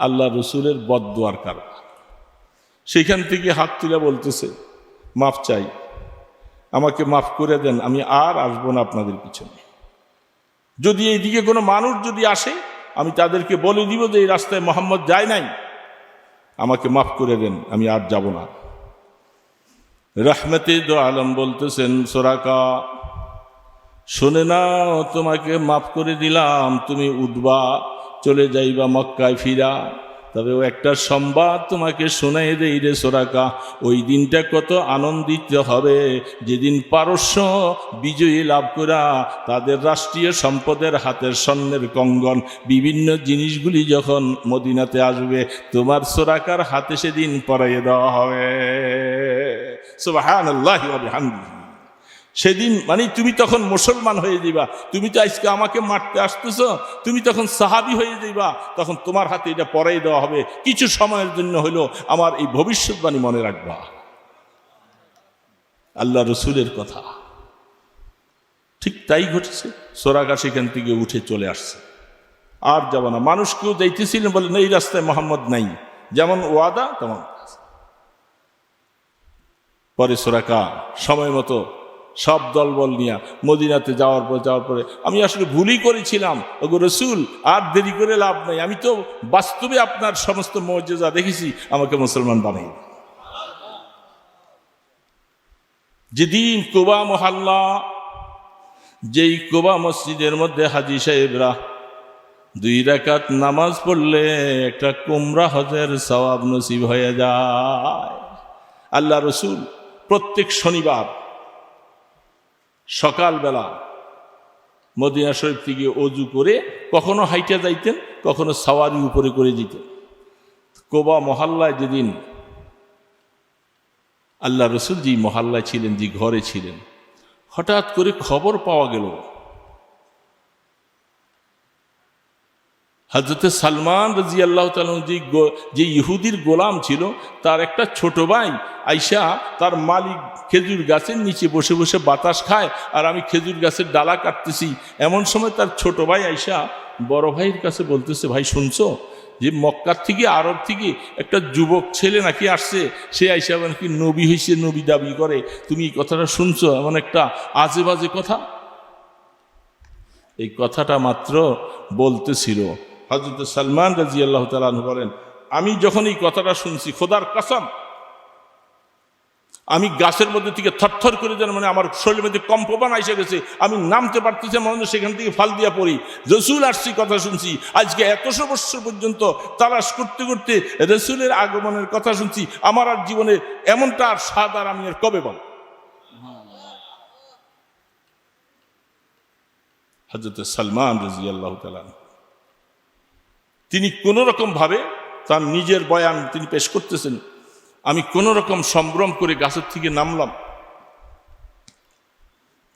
আল্লাহ রসুলের বদদুয়ার কারণ। সেখান থেকে হাত তুলে বলতেছে, মাফ চাই, আমাকে মাফ করে দেন, আমি আর আসবো না আপনাদের পিছনে। যদি এইদিকে কোনো মানুষ যদি আসে, আমি তাদেরকে বলে দিব যে এই রাস্তায় মোহাম্মদ যায় নাই, আমাকে মাফ করে দেন, আমি আর যাব না। রহমতে দো আলম বলতেছেন, সোরাকা শুনে নাও, তোমাকে মাফ করে দিলাম, তুমি উঠবা, চলে যাইবা মক্কায় ফিরা। তবে ও একটা সংবাদ তোমাকে শোনাই দেই রে সোরাকা, ওই দিনটা কত আনন্দিত হবে যেদিন পারস্য বিজয়ী লাভ করা তাদের রাষ্ট্রীয় সম্পদের হাতের স্বর্ণের কঙ্গন বিভিন্ন জিনিসগুলি যখন মদিনাতে আসবে, তোমার সোরাকার হাতে সেদিন পরাইয়ে দেওয়া হবে। সুবহানাল্লাহি ওয়া বিহামদিহি। সেদিন মানে তুমি তখন মুসলমান হয়ে যাইবা। তুমি তো আজকে আমাকে মারতে আসতেছ, তুমি তখন সাহাবী হয়ে যাইবা, তখন তোমার হাতে এটা পরাই দেওয়া হবে। কিছু সময়ের জন্য হলো আমার এই ভবিষ্যৎবাণী মনে রাখবা। আল্লাহ রসুলের কথা ঠিক তাই ঘটেছে। সোরাকা সেখান থেকে উঠে চলে আসছে, আর যাব না। মানুষ কেউ যাইতেছিলেন, বলে না এই রাস্তায় মোহাম্মদ নাই, যেমন ওয়াদা তেমন। পরে সোরাকা সময় মতো সব দলবল নিয়ে মদিনাতে যাওয়ার পরে আমি আসলে ভুলই করেছিলাম, ওগো রসুল, আর দেরি করে লাভ নাই, আমি তো বাস্তবে আপনার সমস্ত মুজিজা দেখেছি, আমাকে মুসলমান বানাই। যেদিন কুবা মহল্লা, যেই কুবা মসজিদের মধ্যে হাজী সাহেবরা 2 রাকাত নামাজ পড়লে একটা কুমরা হজের সওয়াব নসিব হয়ে যায়। আল্লাহ রসুল প্রত্যেক শনিবার সকালবেলা মদিনা শরীফ থেকে অজু করে কখনো হাইটা যাইতেন, কখনো সাওয়ারি উপরে করে যেতেন। কোবা মহল্লায় যেদিন আল্লাহ রসুল যে মহল্লায় ছিলেন, যে ঘরে ছিলেন, হঠাৎ করে খবর পাওয়া গেল হযরতে সালমান রাদিয়াল্লাহু তাআলা যে ইহুদির গোলাম ছিল, তার একটা ছোট ভাই আইসা তার মালিক খেজুর গাছের নিচে বসে বসে বাতাস খায়, আর আমি খেজুর গাছের ডালা কাটতেছি। এমন সময় তার ছোট ভাই আইসা বড় ভাইয়ের কাছে বলতেছে, ভাই শুনছো যে মক্কার থেকে, আরব থেকে একটা যুবক ছেলে নাকি আসছে, সে আইসা নাকি নবী হইছে, নবী দাবি করে, তুমি এই কথাটা শুনছো? এমন একটা আজে বাজে কথা। এই কথাটা মাত্র বলতেছিল, হযরত সালমান রাদিয়াল্লাহু তাআলা আনহু বলেন, আমি যখন এই কথাটা শুনছি, খোদার কসম, আমি গাছের মধ্যে থেকে থরথর করে যেন মানে আমার শরীরের মধ্যে কম্পমান এসে গেছে, আমি নামতে পারতেছি, মনে সেখান থেকে ফাল দিয়া পড়ি। রসুল আসছি কথা শুনছি, আজকে 100 বছর পর্যন্ত তালাশ করতে করতে রসুলের আগমনের কথা শুনছি, আমার আর জীবনে এমনটা আর স্বাদ আর আমি আর কবে পাবো। হযরত সালমান রাদিয়াল্লাহু তাআলা তিনি কোন রকম ভাবে তার নিজের বয়ান তিনি পেশ করতেছেন, আমি কোন রকম সম্ভ্রম করে গাছের থেকে নামলাম।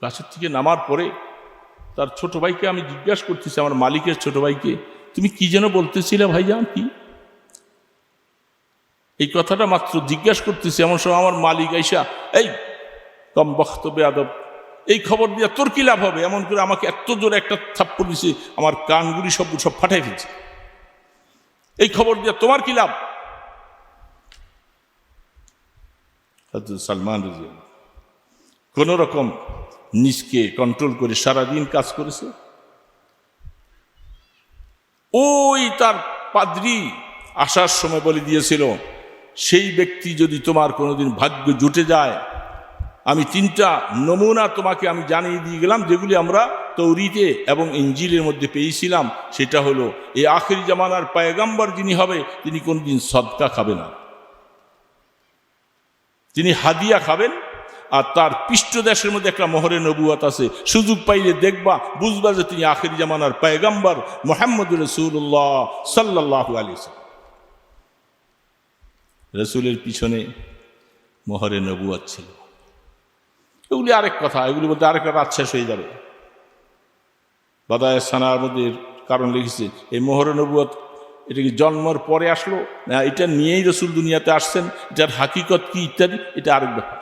গাছের থেকে নামার পরে তার ছোট ভাইকে আমি জিজ্ঞাসা করতেছি, আমার মালিকের ছোট ভাইকে, তুমি কি যেন বলতেছিলে ভাইজান? কি এই কথাটা মাত্র জিজ্ঞাসা করতেছি, এমন সময় আমার মালিক আইসা, এই কম বক্তব্য আদব, এই খবর দিয়া তোর কি লাভ হবে, এমন করে আমাকে এত জোরে একটা থাপ্পড় দিছে, আমার কানগুলি সব ফাটাই ফেলছে। এই খবর দিয়া তোমার কি লাভ? সালমান রাদিয়াল্লাহু কোন রকম নিজকে কন্ট্রোল করে সারাদিন কাজ করেছে। ওই তার পাদ্রী আসার সময় বলে দিয়েছিল, সেই ব্যক্তি যদি তোমার কোনোদিন ভাগ্য জুটে যায়, আমি 3টা নমুনা তোমাকে আমি জানিয়ে দিয়ে গেলাম, যেগুলি আমরা তৌরিতে এবং ইঞ্জিলের মধ্যে পেয়েছিলাম। সেটা হলো, এই আখিরি জামানার পয়গম্বর যিনি হবে, তিনি কোনোদিন সদকা খাবে না, তিনি হাদিয়া খাবেন। আর তার পৃষ্ঠদেশের মধ্যে একটা মোহরে নবুয়ত আছে, সুযোগ পাইলে দেখবা, বুঝবা যে তিনি আখিরি জামানার পয়গম্বর মুহাম্মদ রাসূলুল্লাহ সাল্লাল্লাহু আলাইহি ওয়াসাল্লাম। রাসূলের পিছনে মোহরে নবুয়ত ছিল। এগুলি আরেক কথা, এগুলি বলতে আরেক রাত শেষ হয়ে যাবে। বাদায়ে সানার মধ্যে কারণ লিখেছে, এই মোহরে নবুয়ত এটা কি জন্মের পরে আসলো না এটা নিয়েই রাসূল দুনিয়াতে আসছেন, এটার হাকিকত কি ইত্যাদি, এটা আরেক ব্যাপার।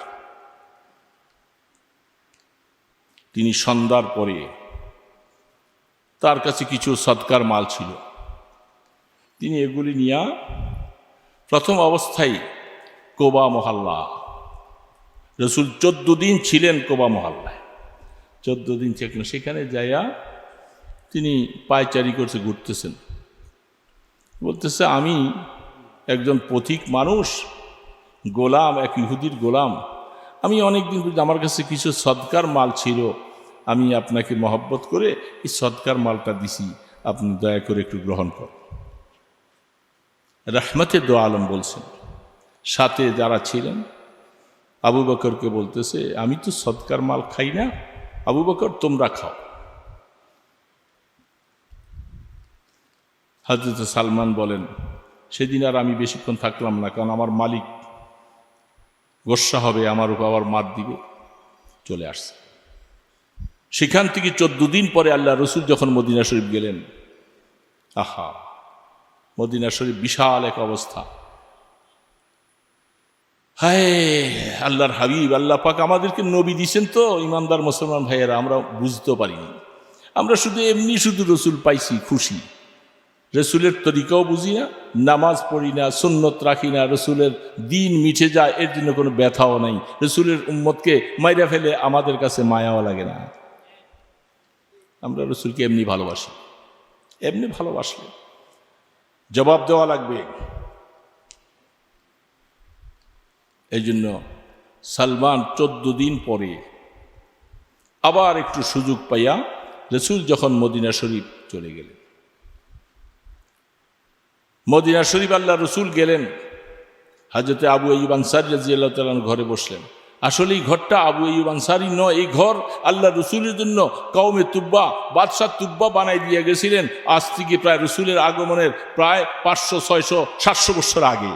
তিনি সন্ধ্যার পরে তার কাছে কিছু সদকার মাল ছিল, তিনি এগুলি নিয়ে প্রথম অবস্থায় কোবা মহল্লা, রাসূল 14 দিন ছিলেন কোবা মহল্লায়, 14 দিন থাকলেন। সেখানে যাইয়া তিনি পায়চারি করছে, ঘুরতেছেন, বলতেছে আমি একজন পথিক মানুষ, গোলাম, এক ইহুদির গোলাম, আমি অনেকদিন আমার কাছে কিছু সদকার মাল ছিল, আমি আপনাকে মহব্বত করে এই সদকার মালটা দিছি, আপনি দয়া করে একটু গ্রহণ করুন। রহমতে দো আলম বলছেন, সাথে যারা ছিলেন আবু বকরকে বলতেছে, আমি তো সদকার মাল খাই না, আবু বকর তোমরা খাও। হযরত সালমান বলেন, সেদিন আর আমি বেশিক্ষণ থাকলাম না, কারণ আমার মালিক গোসা হবে, আমার উপর আবার মার দিবে, চলে আসছে। সেখান থেকে 14 দিন পরে আল্লাহ রসুল যখন মদিনা শরীফ গেলেন, আহা, মদিনা শরীফ বিশাল এক অবস্থা। হায় আল্লাহর হাবিব, আল্লাহ পাক আমাদেরকে নবী দিয়েছেন তো ইমানদার মুসলমান ভাইয়েরা, আমরা বুঝতে পারিনি, আমরা শুধু এমনি শুধু রসুল পাইছি, খুশি। রসুলের তরিকাও বুঝি না, নামাজ পড়ি না, সুন্নত রাখি না, রসুলের দিন মিটে যায় এর জন্য কোনো ব্যথাও নাই, রসুলের উম্মতকে মাইরা ফেলে আমাদের কাছে মায়াও লাগে না। আমরা রসুলকে এমনি ভালোবাসি, এমনি ভালোবাসলে জবাব দেওয়া লাগবে। এই জন্য সালমান 14 দিন পরে আবার একটু সুযোগ পাইয়া রসুল যখন মদিনা শরীফ চলে গেলেন, মদিনা শরীফ আল্লাহ রসুল গেলেন, হযরতে আবু আইয়ুব আনসারী রাদিয়াল্লাহু তাআলা ঘরে বসলেন। আসলে এই ঘরটা আবু আইয়ুব আনসারী নয়, এই ঘর আল্লাহ রসুলের জন্য কওমে তুব্বা, বাদশাহ তুব্বা বানাই দিয়ে গেছিলেন, আজ থেকে প্রায় রসুলের আগমনের প্রায় 500, 600, 700 বছর আগে।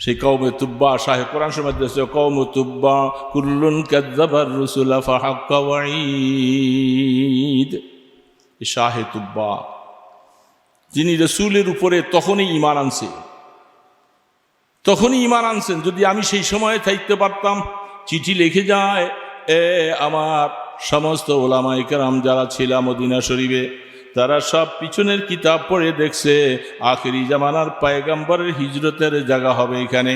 সেই কওমে তুব্বা, শাহে কোরআন শরীফে আছে, কওমে তুব্বা কুল্লুন কাযযাবার রুসুলা ফাহাক্কা ওয়াঈদ। শাহে তুব্বা যিনি রসুলের উপরে তখনই ঈমান আনছেন, যদি আমি সেই সময়ে থাকতে পারতাম। চিঠি লিখে যায়, আমার সমস্ত ওলামায়ে কেরাম যারা ছিল মদিনা শরীফে, তারা সব পিছনের কিতাব পড়ে দেখছে আখিরি জামানার পয়গম্বরের হিজরতের জায়গা হবে এখানে।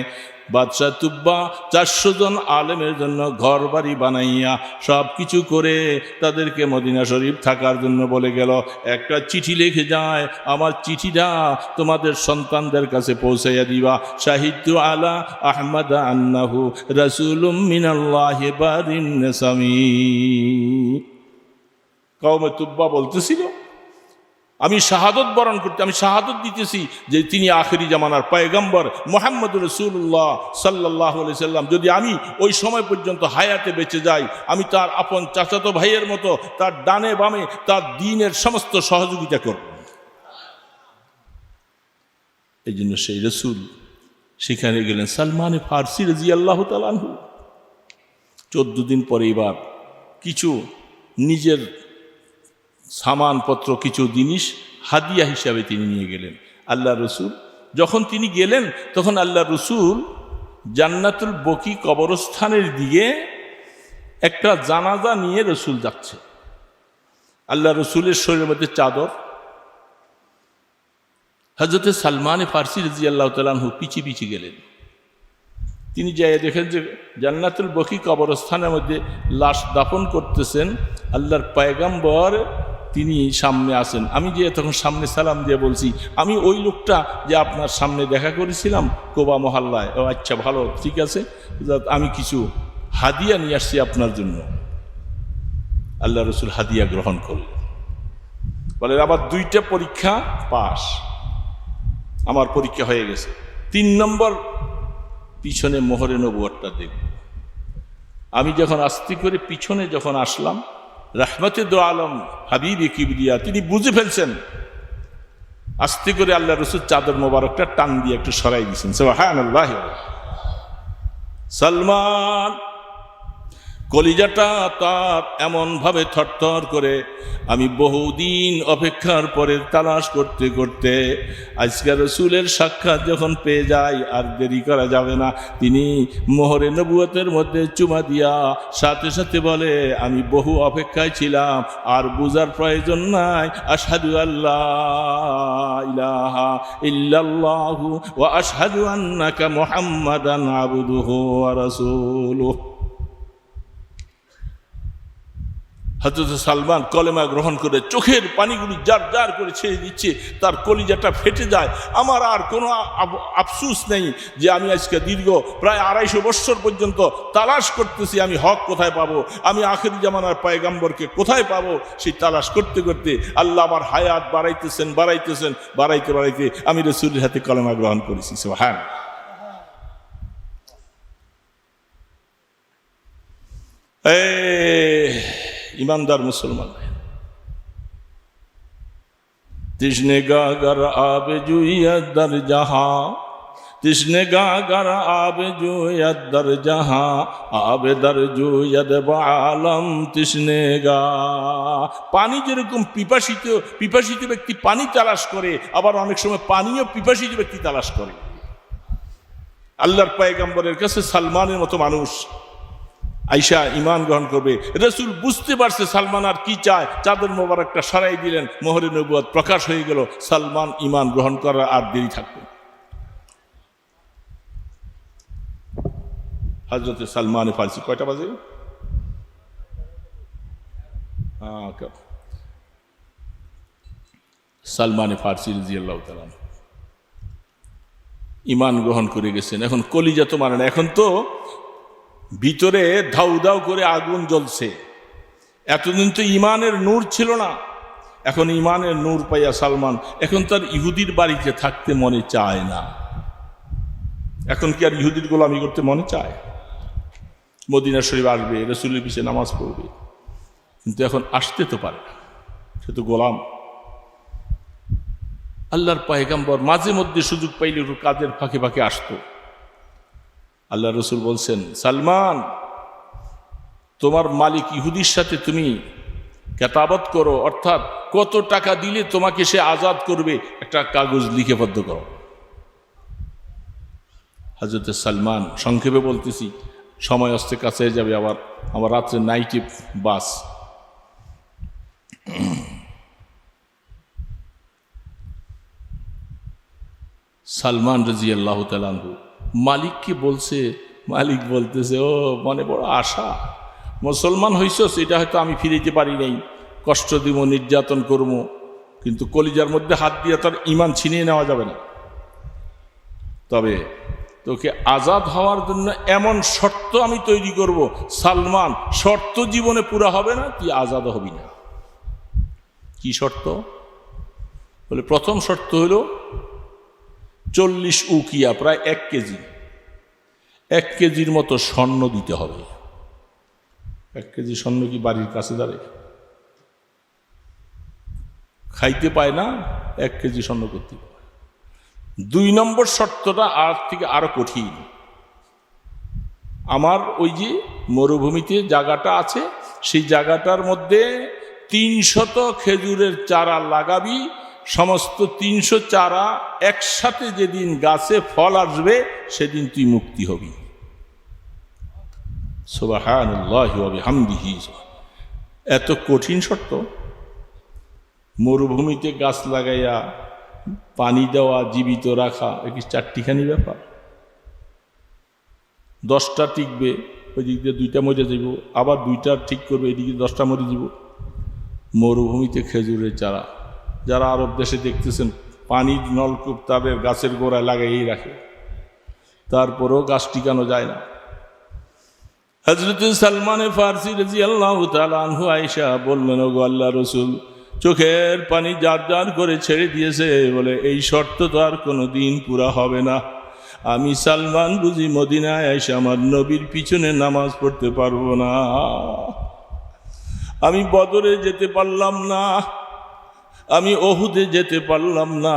বাদশাহ তুব্বা 400 জন আলেমের জন্য ঘর বাড়ি বানাইয়া সব কিছু করে তাদেরকে মদিনা শরীফ থাকার জন্য বলে গেল। একটা চিঠি লিখে যায়, আমার চিঠিটা তোমাদের সন্তানদের কাছে পৌঁছাইয়া দিবা। শাহিদু আলা আহমদ আন্নাহু রাসূলুম মিনাল্লাহি বারিন নাসামি। কওমে তুব্বা বলতেছিল, আমি শাহাদত বরণ করতে, আমি শাহাদত দিতেছি যে তিনি আখিরি জামানার পয়গম্বর মুহাম্মদ রাসূলুল্লাহ সাল্লাল্লাহু আলাইহি সাল্লাম। যদি আমি ওই সময় পর্যন্ত হায়াতে বেঁচে যাই, আমি তার আপন চাচাতো ভাইয়ের মতো তার ডানে বামে তার দ্বীনের সমস্ত সহযোগিতা করব। এই জন্য সেই রসুল সেখানে গেলেন। সালমান ফারসি রাদিয়াল্লাহু তাআলা আনহু 14 দিন পরে এবার কিছু নিজের সামানপত্র কিছু জিনিস হাদিয়া হিসাবে তিনি নিয়ে গেলেন। আল্লাহ রসুল যখন তিনি গেলেন তখন আল্লাহ রসুল জান্নাতুল বকি কবরস্থানের দিকে একটা জানাজা নিয়ে রসুল যাচ্ছে। আল্লাহ রসুলের শরীরের মধ্যে চাদর। হযরত সালমান ফারসি রাদিয়াল্লাহু তাআলা আনহু পিছিয়ে পিছিয়ে গেলেন। তিনি যাই দেখেন যে জান্নাতুল বকি কবরস্থানের মধ্যে লাশ দাফন করতেছেন, আল্লাহর পয়গম্বর তিনি সামনে আসেন। আমি যে তখন সামনে সালাম দিয়ে বলছি, আমি ওই লোকটা যে আপনার সামনে দেখা করেছিলাম কোবা মহল্লায়। ও আচ্ছা, ভালো, ঠিক আছে, আমি কিছু হাদিয়া নিয়ে আসছি আপনার জন্য। আল্লাহ রসুল হাদিয়া গ্রহণ করলেন। বলে আবার 2টা পরীক্ষা পাস, আমার পরীক্ষা হয়ে গেছে। 3 নম্বর পিছনে মোহরে নবুয়তটা দেখব। আমি যখন আস্তে করে পিছনে যখন আসলাম, রাহমাতে দো আলম হাবিবে কিবরিয়া তিনি বুঝে ফেলছেন। আস্তে করে আল্লাহ রসুল চাদর মোবারকটা টান দিয়ে একটু সরাই দিয়েছেন। সুবহানাল্লাহ। সালমান কলিজাটা তার এমন ভাবে থরথর করে, আমি বহুদিন অপেক্ষার পরে তালাশ করতে করতে আজকে রসুলের সাক্ষাৎ যখন পেয়ে যাই, আর দেরি করা যাবে না। তিনি মোহরে নবুয়তের মধ্যে চুমা দিয়া সাথে সাথে বলে, আমি বহু অপেক্ষায় ছিলাম, আর বুঝার প্রয়োজন নাই। আশহাদু আল্লাহ ইলাহা ইল্লাল্লাহু ওয়া আশহাদু আন্নাকা মুহাম্মাদান আবদুহু ওয়া রাসূলুহু। হযরত সালমান কলেমা গ্রহণ করে চোখের পানিগুলি জার জার করে ছেড়ে দিচ্ছে, তার কলিজাটা ফেটে যায়। আমার আর কোনো আফসোস নেই যে আমি আজকে দীর্ঘ প্রায় 250 বছর পর্যন্ত তালাশ করতেছি আমি হক কোথায় পাবো, আমি আখিরি জামানার পয়গম্বরকে কোথায় পাবো। সেই তালাশ করতে করতে আল্লাহ আমার হায়াত বাড়াইতেছেন বাড়াইতে বাড়াইতে আমি রাসূলের হাতে কলেমা গ্রহণ করেছি। সুবহানাল্লাহ। ईमानदार मुसलमान है। तिश्ने गागर आब जुया दर जहां, तिश्ने गागर आब जुया दर जहां, आब दर जुयद बालम तिश्ने गा। पानी যেরকম পিপাসিত ব্যক্তি পানি তালাশ করে, আবার অনেক সময় পানিও পিপাসিত ব্যক্তি তালাশ করে। আল্লাহর পয়গম্বরের কাছে সালমানের মতো মানুষ আইসা ঈমান গ্রহণ করবে। রাসূল বুঝতে পারছে সালমান আর কি চায়, চাদর মোবারকটা সরাই দিলেন, মোহরে নবুয়ত প্রকাশ হয়ে গেল। সালমান ঈমান গ্রহণ করার আর দেরি থাকবে। হযরত সালমান ফারসি কয়টা বাজে? সালমান ফারসি রাদিয়াল্লাহু তাআলা ঈমান গ্রহণ করে গেছেন। এখন কলিজা তো মানে না, এখন তো ভিতরে ধাউ ধাউ করে আগুন জ্বলছে। এতদিন তো ইমানের নূর ছিল না, এখন ইমানের নূর পাইয়া সালমান এখন তার ইহুদির বাড়িতে থাকতে মনে চায় না। এখন কি আর ইহুদির গোলামি করতে মনে চায়? মদিনা শরীফ আসবে, রাসূলের পিছে নামাজ পড়বে, কিন্তু এখন আসতে তো পারে না, সে তো গোলাম। আল্লাহর পয়গম্বর মাঝে মধ্যে সুযোগ পাইলে কাজের ফাঁকে ফাঁকে আসতো। আল্লাহ রসুল বলছেন, সালমান তোমার মালিক ইহুদির সাথে তুমি কেতাবত করো, অর্থাৎ কত টাকা দিলে তোমাকে সে আজাদ করবে একটা কাগজ লিখেবদ্ধ করো। হযরত সালমান, সংক্ষেপে বলতেছি, সময় আসতে কাছে যাবে, আবার আমার রাত্রে নাইটে বাস। সালমান রাদিয়াল্লাহু তাআলা আনহু মালিককে বলছে, মালিক বলতেছে, ও মনে বড় আশা, মুসলমান হইছস, এটা হয়তো আমি ফিরিতে পারি নাই, কষ্ট দিব, নির্যাতন করব, কিন্তু কলিজার মধ্যে হাত দিয়ে তার ঈমান ছিনিয়ে নেওয়া যাবে না। তবে তোকে আজাদ হওয়ার জন্য এমন শর্ত আমি তৈরি করব, সালমান, শর্ত জীবনে পুরা হবে না, তুই আজাদ হবি না। কি শর্ত? বলে প্রথম শর্ত হলো 40 উকিয়া, প্রায় 1 কেজি, 1 কেজির মতো স্বর্ণ দিতে হবে। 1 কেজি স্বর্ণ কি বাড়ির কাছে দাঁড়ে? খাইতে পায় না, 1 কেজি স্বর্ণ করতে পারে। 2 নম্বর শর্তটা আর থেকে আরো কঠিন। আমার ওই যে মরুভূমিতে জায়গাটা আছে, সেই জায়গাটার মধ্যে 300 খেজুরের চারা লাগাবি, সমস্ত 300 চারা একসাথে যেদিন গাছে ফল আসবে সেদিন তুই মুক্তি হবি। সুবহানাল্লাহি ওয়া বিহামদিহি। এত কঠিন শর্ত। মরুভূমিতে গাছ লাগাইয়া পানি দেওয়া, জীবিত রাখা, কি চারটিখানি ব্যাপার? 10টা টিকবে, ওই দিক দিয়ে 2টা মরে যাব, আবার 2টা ঠিক করবে, এদিকে 10টা মরে যাব। মরুভূমিতে খেজুরের চারা, যারা আরব দেশে দেখতেছেন পানির নলকূপ তাদের গাছের গোড়ায় লাগাইয়েই রাখে, তারপরেও গাছ টিকানো যায় না। হযরত সালমানে ফারসি রাদিয়াল্লাহু তাআলা আনহু আয়েশা বললেন, ওগো আল্লাহর রাসূল, চোখের পানি জার জার করে ছেড়ে দিয়েছে, বলে এই শর্ত তো আর কোনো দিন পুরা হবে না। আমি সালমান বুঝি মদিনায় এসে আমার নবীর পিছনে নামাজ পড়তে পারবো না, আমি বদরে যেতে পারলাম না, আমি ওহুদে যেতে পারলাম না,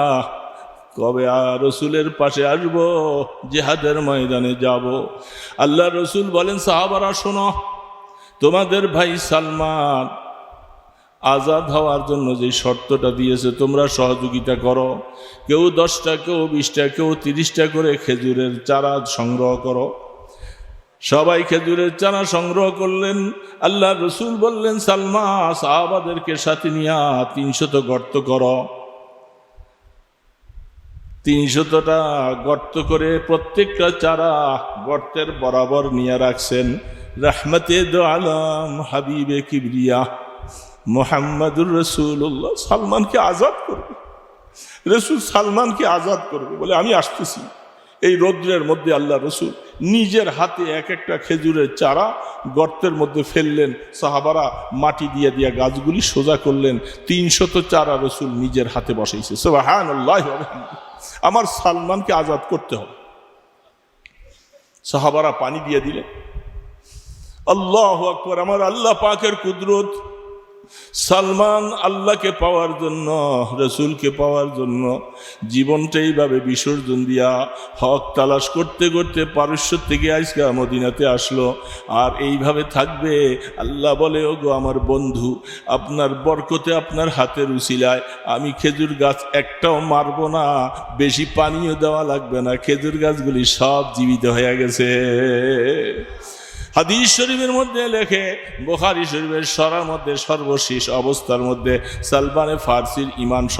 কবে আর রসুলের পাশে আসব, জিহাদের ময়দানে যাব। আল্লাহ রসুল বলেন, সাহাবারা শোনো, তোমাদের ভাই সালমান আজাদ হওয়ার জন্য যে শর্তটা দিয়েছে তোমরা সহযোগিতা করো। কেউ 10টা, কেউ 20টা, কেউ 30টা করে খেজুরের চারা সংগ্রহ করো। সবাই খেজুরের চারা সংগ্রহ করলেন। আল্লাহ রসুল বললেন, সালমা সাহাবাদেরকে সাথে নিয়া 300 গর্ত করো। 300টা গর্ত করে প্রত্যেকটা চারা গর্তের বরাবর নিয়ে রাখছেন। রহমতে দো আলম হাবিবে কিবরিয়া মুহাম্মাদুর রাসূলুল্লাহ সালমানকে আজাদ করবে। রসুল সালমানকে আজাদ করবে বলে আমি আসতেছি। এই রৌদ্রের মধ্যে আল্লাহ রসুল নিজের হাতে এক একটা খেজুরের চারা গর্তের মধ্যে ফেললেন। সাহাবারা মাটি দিয়ে দিয়া গাছগুলি সোজা করলেন। 300 চারা রসুল নিজের হাতে বসাইছে। সুবহানাল্লাহ। আমার সালমানকে আজাদ করতে হবে। সাহাবারা পানি দিয়ে দিলেন। আল্লাহু আকবার। আমার আল্লাহ পাকের কুদরত। সালমান আল্লাহকে পাওয়ার জন্য, রসুলকে পাওয়ার জন্য জীবনটা এইভাবে বিসর্জন দিয়া হক তালাশ করতে করতে পারস্য থেকে আজকে মদিনাতে আসলো। আর এইভাবে থাকবে। আল্লাহ বলে, ওগো আমার বন্ধু, আপনার বরকতে, আপনার হাতের উসিলায় আমি খেজুর গাছ একটাও মারবো না, বেশি পানিও দেওয়া লাগবে না, খেজুর গাছগুলি সব জীবিত হয়ে গেছে। হাদিস শরীফের মধ্যে লেখে, বুখারী শরীফের সরার মধ্যে সর্বশেষ অবস্থার মধ্যে সালমানে ফারসির ঈমান